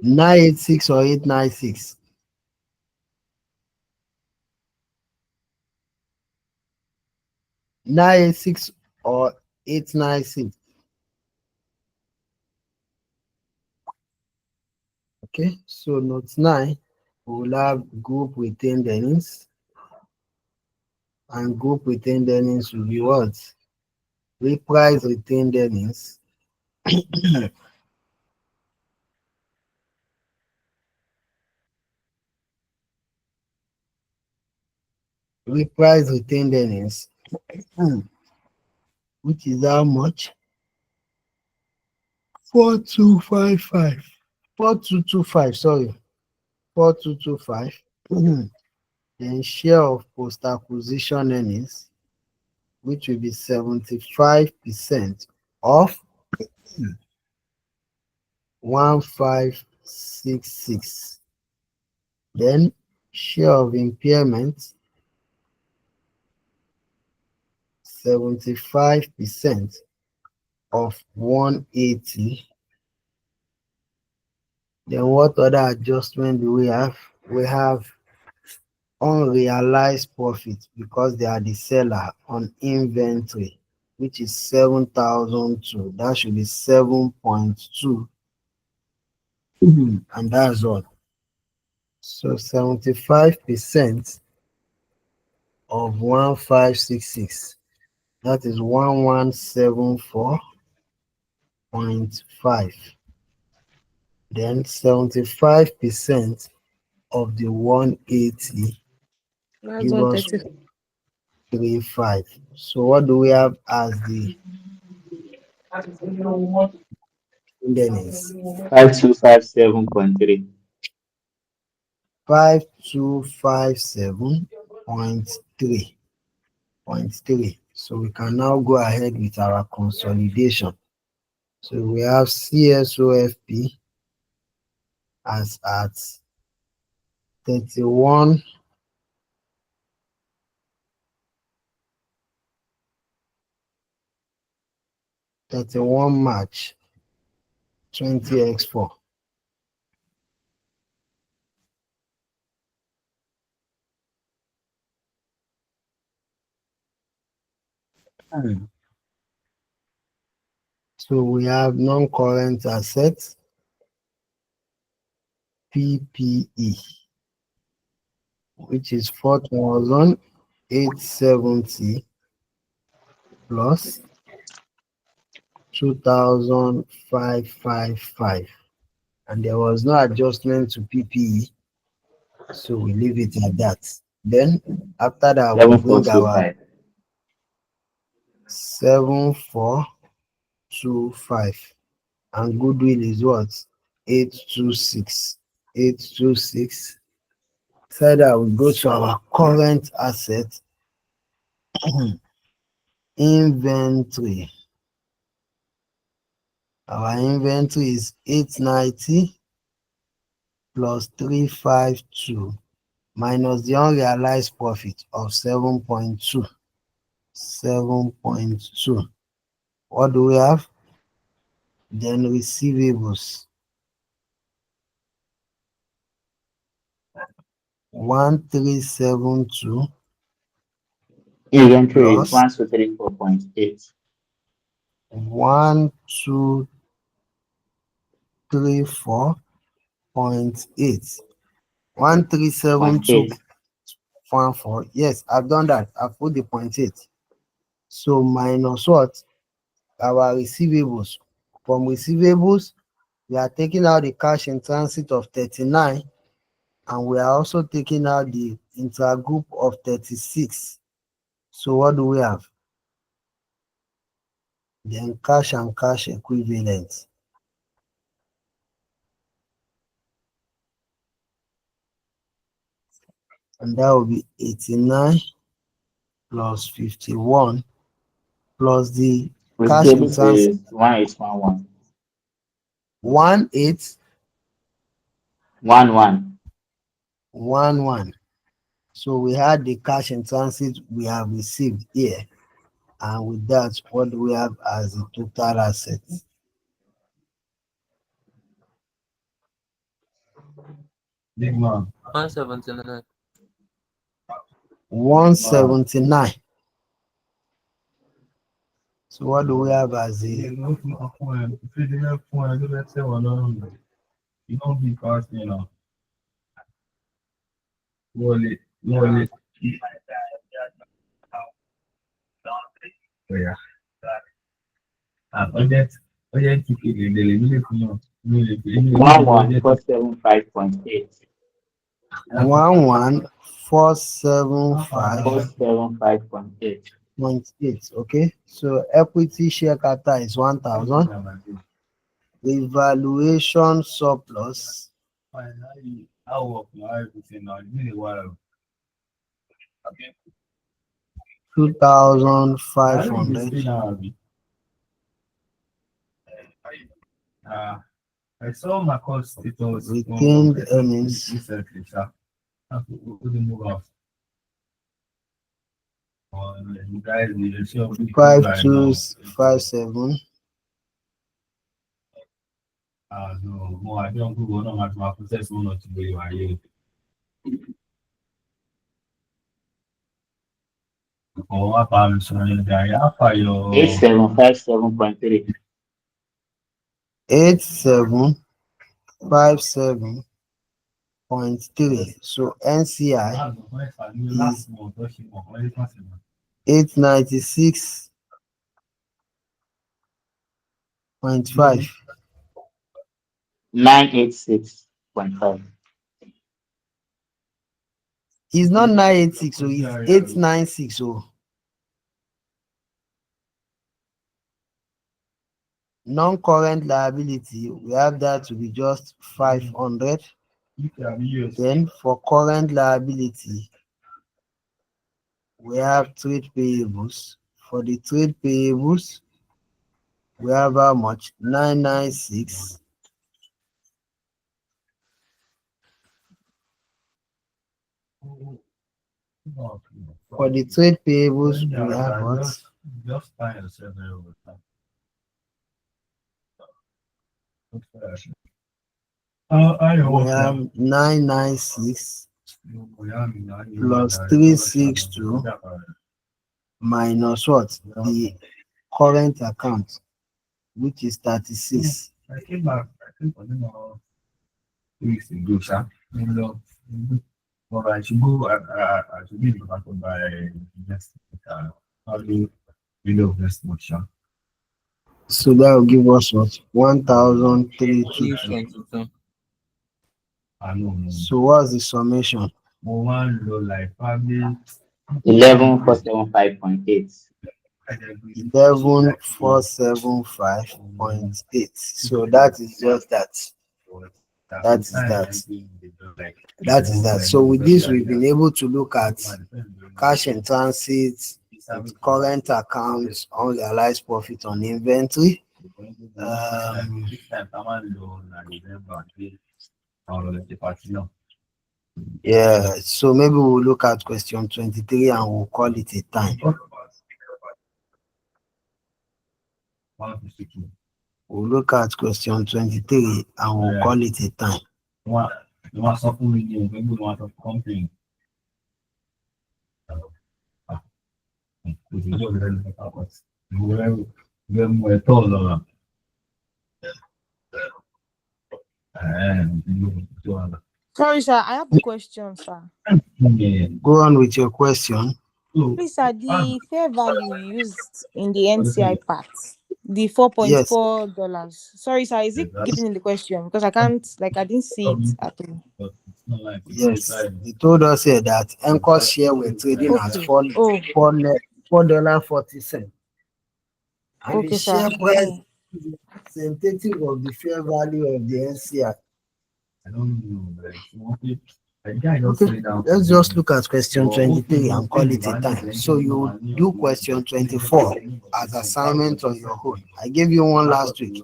986 or 896? 986 or 896? Okay, so note 9, we will have group retained earnings, and group retained earnings will be what? Reprise retained earnings. Reprise retained earnings, which is how much? 4255. 4225, sorry. 4225. Then share of post acquisition earnings, which will be 75% of 1566. Then share of impairment, 75% of 180. Then what other adjustment do we have? We have unrealized profit, because they are the seller, on inventory, which is 7,002. That should be 7.2. And that's all. So 75% of 1566, that is 1174.5. Then 75% of the 180 That's give us 130. 35. So what do we have as the earnings? 5257.3. 5257.3. So we can now go ahead with our consolidation. So we have CSOFP as at 31 March 20x4. So we have non-current assets, PPE, which is 4,870 plus 2,555. And there was no adjustment to PPE, so we leave it at that. Then after that, we bring our 7425, and goodwill is what? 826. 826 So that we go to our current asset inventory. Our inventory is 890 plus 352 minus the unrealized profit of 7.2. 7.2. What do we have? Then receivables 1372 Inventory is plus 1234.8. 1234.8. 1372.4. Yes, I've done that. I've put the 0.8. So minus what? Our receivables. From receivables, we are taking out the cash in transit of 39, and we are also taking out the intergroup of 36. So what do we have? Then cash and cash equivalent. And that will be 89 plus 51 plus the cash in Receivables transit is 1811. 11. 1811. So we had the cash in transit we have received here. And with that, what do we have as the total assets? Big man. 179. 179. So what do we have as the You don't be fast, you know. Wallet. Oh, yeah. Urgent ticket, they deliver for you. 11475.8. 11475.8. 475.8. Okay, so equity share capital is 1000. Revaluation surplus Finally, I work my everything now. Give me a while. Okay. 2500. I saw my cost status Retained earnings recently, sir. We couldn't move off. You guys, you see how we do right now. 5257. No, more I don't go on my process one or two way I hear. Oh, what I'm saying, guy, after your 8757.3. 8757.3. So NCI is 896.5. 986.5. It's not 986, so it's 896. So non-current liability, we have that to be just 500. Then for current liability, we have trade payables. For the trade payables, we have how much? 996. For the trade payables, we have what? Just find yourself there over time. I We have 996 plus 362 minus what? The current account, which is 36. I came back, I think for 2 weeks ago, sir. But I should go, I should be back by next week. How do you know next month, sir? So that will give us what? 1,322. 322. I know. So what's the summation? One low like probably 11475.8. 11475.8. So that is just that. That is that. So with this, we've been able to look at cash in transit, current accounts, unrealized profit on inventory. Yeah, so maybe we'll look at question 23 and we'll call it a time. We'll look at question 23 and we'll call it a time. Sorry, sir. I have a question, sir. Go on with your question. Please, sir, the fair value used in the NCI part, the $4.4. Sorry, sir, is it given in the question? Because I didn't see it at all. Yes, they told us here that Anchor share were trading at $4.40. And Okay, the share sir. price is representative of the fair value of the NCI. Okay, let's just look at question 23 and call it a time. So you do question 24 as assignment on your own. I gave you one last week.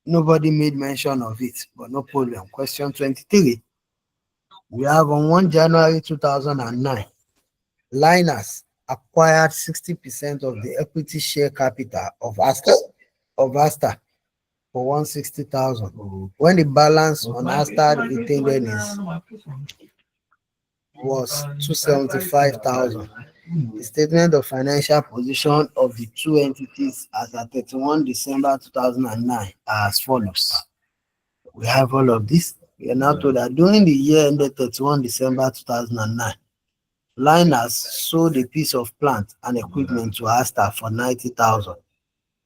Nobody made mention of it, but no problem. Question 23. We have on 1 January 2009, Linus acquired 60% of the equity share capital of Asta for 160,000. When the balance on Asta retained earnings was 275,000. The statement of financial position of the two entities as at 31 December 2009 are as follows. We have all of this. We are now told that during the year ended 31 December 2009, Linus sold a piece of plant and equipment to Asta for 90,000.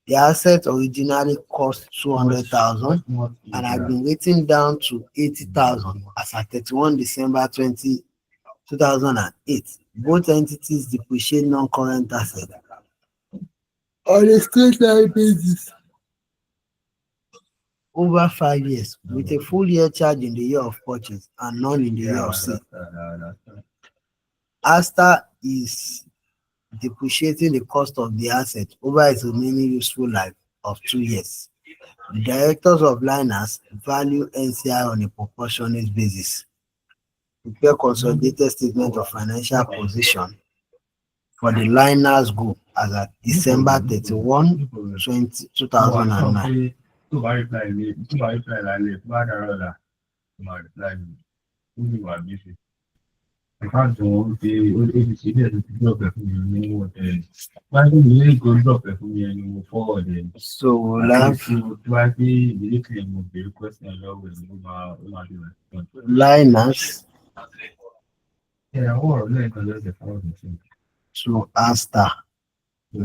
The asset originally cost 200,000 and had been written down to 80,000 as at 31 December 2008. Both entities depreciate non-current assets on a straight line basis over 5 years, with a full year charge in the year of purchase and none in the year of sale. Asta is depreciating the cost of the asset over its remaining useful life of 2 years. The directors of Linus value NCI on a proportionate basis. Prepare consolidated statement of financial position for the Linus Group as at December 31, 2009. So we'll have Linus to Asta. So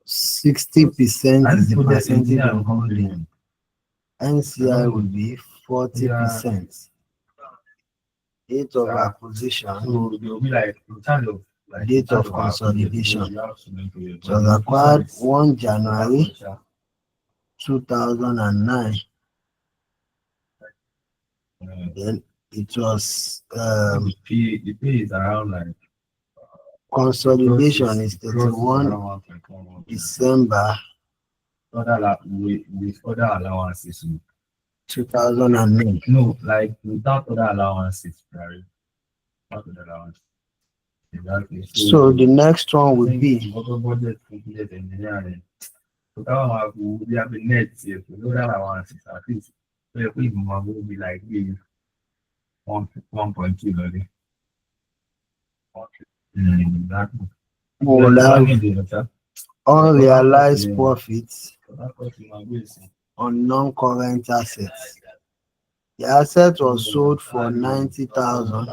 60% is the percentage of holding. NCI will be 40%. Date of acquisition, date of consolidation. It was acquired 1 January 2009. Then it was consolidation is 31 December 2009. No, like without other allowances, right? Without other allowances. Exactly. So the next one would be budget engineering. So that one we have the net here. So those allowances at least. So if we will be like 1.2 already. Exactly. we'll have unrealized profits on non-current assets. The asset was sold for 90,000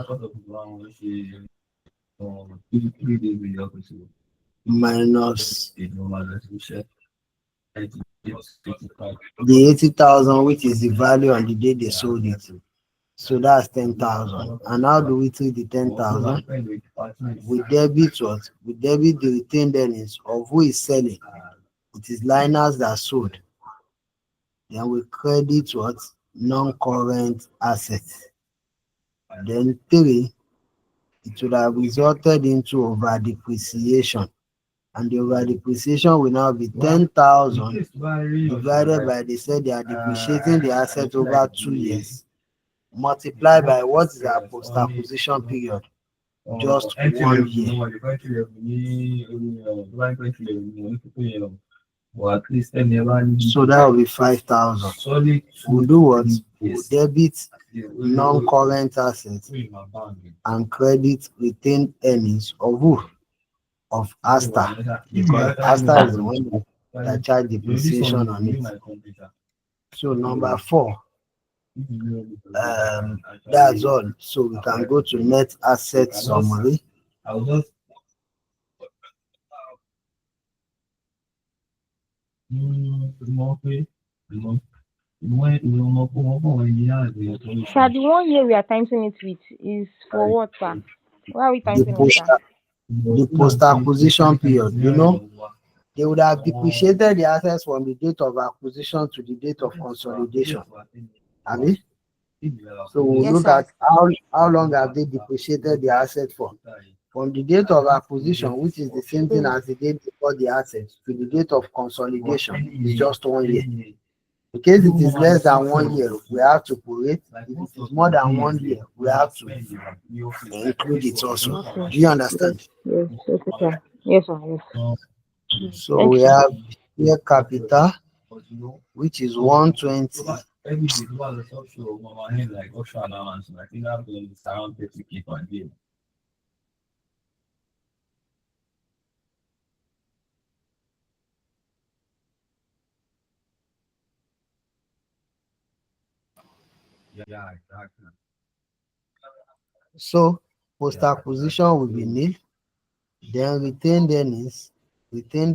minus the 80,000, which is the value on the day they sold it. So that's 10,000. And how do we treat the 10,000? We debit what? We debit the retained earnings of who is selling. It is Linus that sold. Then we credit what? Non-current assets. Then 3, it would have resulted into over depreciation. And the over depreciation will now be 10,000 divided by, they said they are depreciating the asset over 2 years, multiplied by what is our post-acquisition period? Just 1 year. So that will be 5,000. We'll do what? We'll debit non-current assets and credit retained earnings of who? Of Asta. Because Asta is the one that charge depreciation on it. So number 4. That's all. So we can go to net asset summary. Sir, the 1 year we are timing it with is for what, sir? Why are we The timing it, post, sir? the post-acquisition period, they would have depreciated the assets from the date of acquisition to the date of consolidation. Abi? So we'll Yes, look sir. at how long have they depreciated the asset for. From the date of acquisition, which is the same thing as the date before the asset, to the date of consolidation, is just 1 year. In case it is less than 1 year, we have to prorate. If it is more than 1 year, we have to include it also. Okay. Do you understand? Yes, okay, sir. Yes, sir. Yes. So Thank we you. have share capital, which is 120. So post-acquisition will be nil. Then retained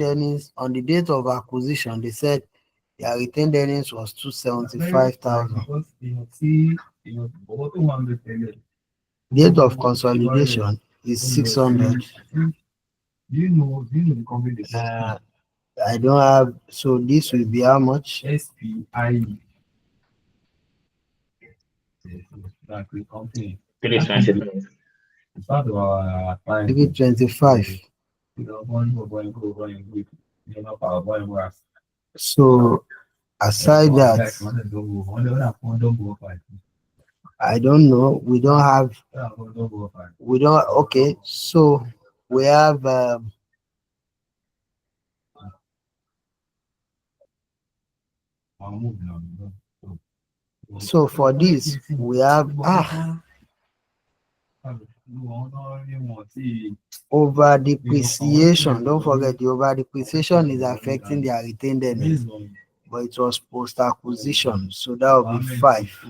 earnings on the date of acquisition, they said their retained earnings was 275,000. Date of consolidation is 600. I don't have, so this will be how much? 325. 325. So aside that, I don't know. We don't have. Okay. So we have. So for this, we have over depreciation. Don't forget, the over depreciation is affecting their retained earnings, but it was post acquisition, so that will be 5.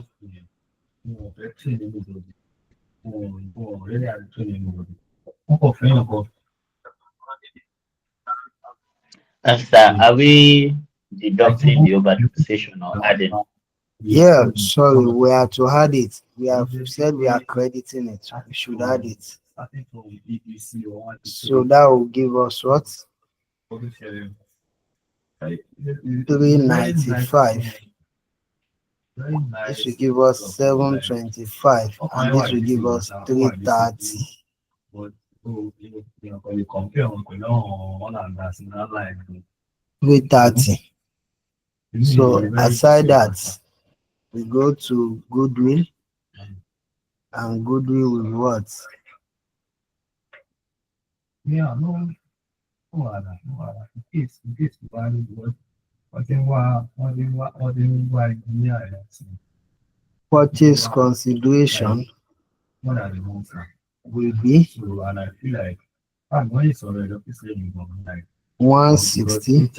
And sir, are we deducting the over depreciation or adding? Yeah, sorry, we are to add it. We have said we are crediting it. We should add it. So that will give us what? 395. This will give us 725, and this will give us 330. 330. So aside that, we go to goodwill, and goodwill with what? Purchase consideration will be 160.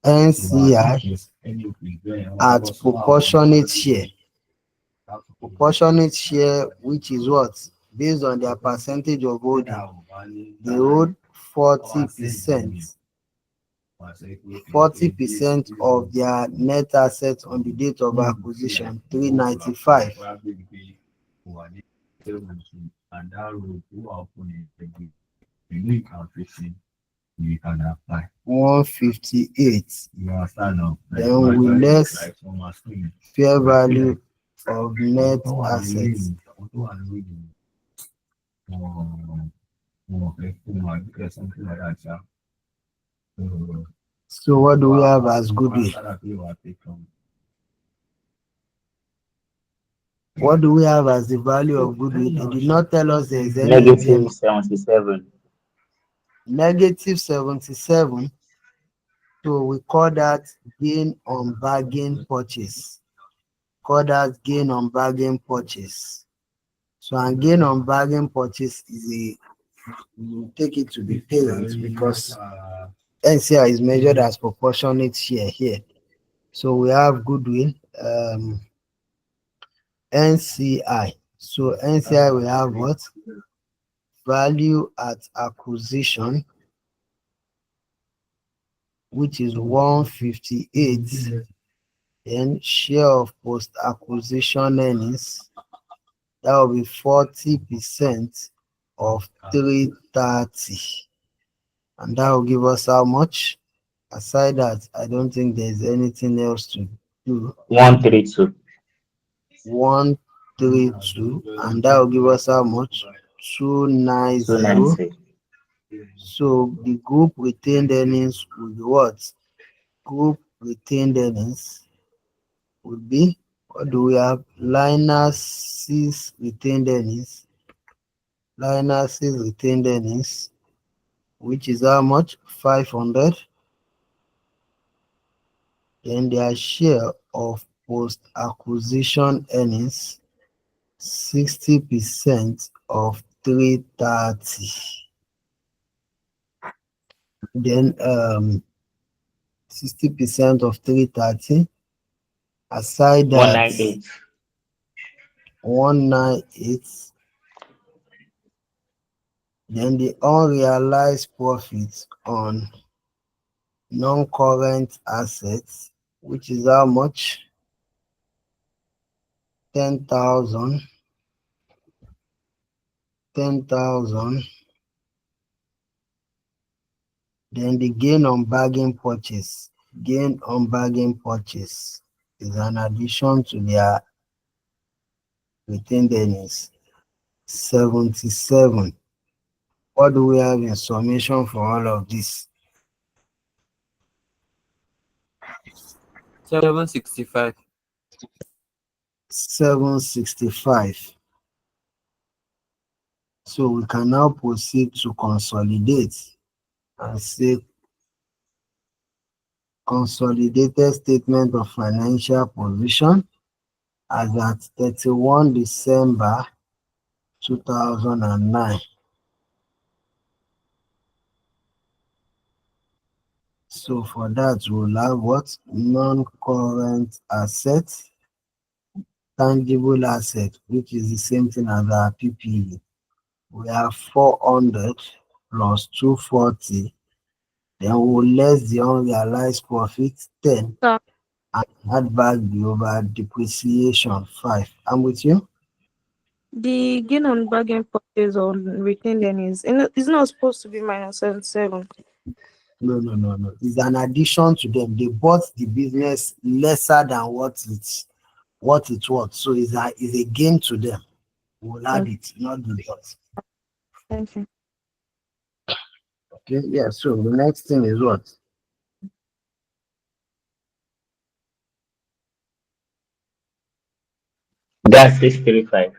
NCI at proportionate share. Proportionate share, which is what? Based on their percentage of holding. They hold 40%. 40% of their net assets on the date of acquisition, 395. you can apply. 158. You understand now? Then we less fair value of net assets. Something like that, yeah. So what do we have as goodwill? What do we have as the value of goodwill? They did not tell us there is any Negative 77. negative 77. So we call that gain on bargain purchase. Call that gain on bargain purchase. So and gain on bargain purchase is you take it to the parent because NCI is measured as proportionate share here. So we have goodwill, NCI. So NCI we have what? Value at acquisition, which is 158. Then share of post acquisition earnings, that will be 40% of 330. And that will give us how much? Aside that, I don't think there's anything else to do. 132. 132, and that will give us how much? 290. 290. So the group retained earnings will be what? Group retained earnings would be, what do we have? Linus' retained earnings. Linus' retained earnings, which is how much? 500. Then their share of post-acquisition earnings, 60% of 330. Then 60% of 330. Aside that, 198. 198. Then the unrealized profits on non-current assets, which is how much? 10,000. 10,000. Then the gain on bargain purchase. Gain on bargain purchase is an addition to their retained earnings. 77. What do we have in summation for all of this? 765. 765. So we can now proceed to consolidate and say consolidated statement of financial position as at 31 December 2009. So for that, we'll have what? Non-current assets, tangible asset, which is the same thing as our PPE. We have 400 plus 240. Then we'll less the unrealized profit 10 Sir. and add back the over depreciation 5. I'm with you. The gain on bargain purchase on retained earnings is not supposed to be minus 77. No. It's an addition to them. They bought the business lesser than what it was. So it's a gain to them. We'll add it, not the dot. Thank you. Okay, yeah. So the next thing is what? That's 635.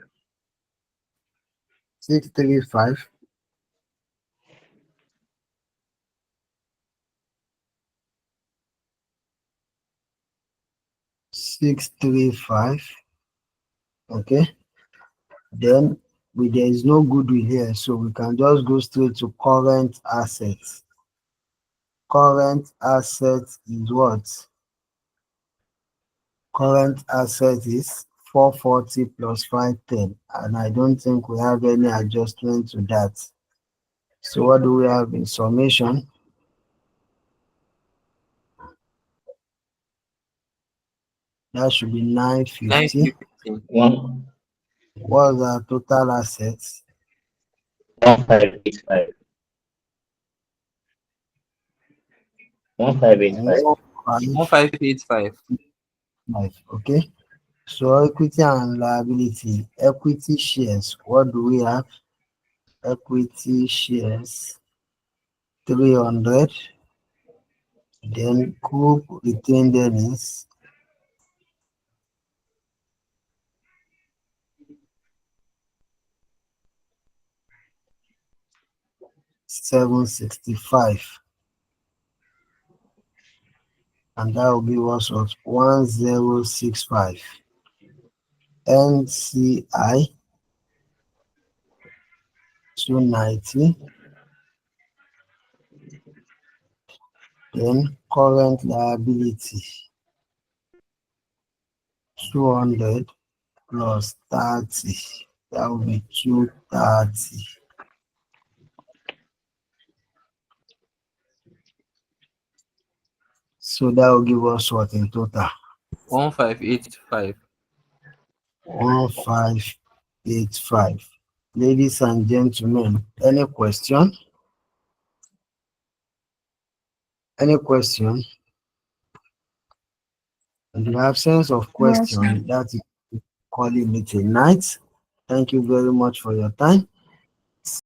635. Okay. Then there is no goodwill here, so we can just go straight to current assets. Current assets is what? Current assets is 440 plus 510, and I don't think we have any adjustment to that. So what do we have in summation? That should be 950. 950. What's our total assets? 1585. 1585. 1585. Okay. So equity and liability. Equity shares. What do we have? Equity shares 300. Then group retained earnings 765. And that will give us what 1065. NCI 290. Then current liability 200 plus 30. That will be 230. So that will give us what in total? 1585. 1585. Ladies and gentlemen, any question? Any question? In the absence of question, that is calling it a night. Thank you very much for your time.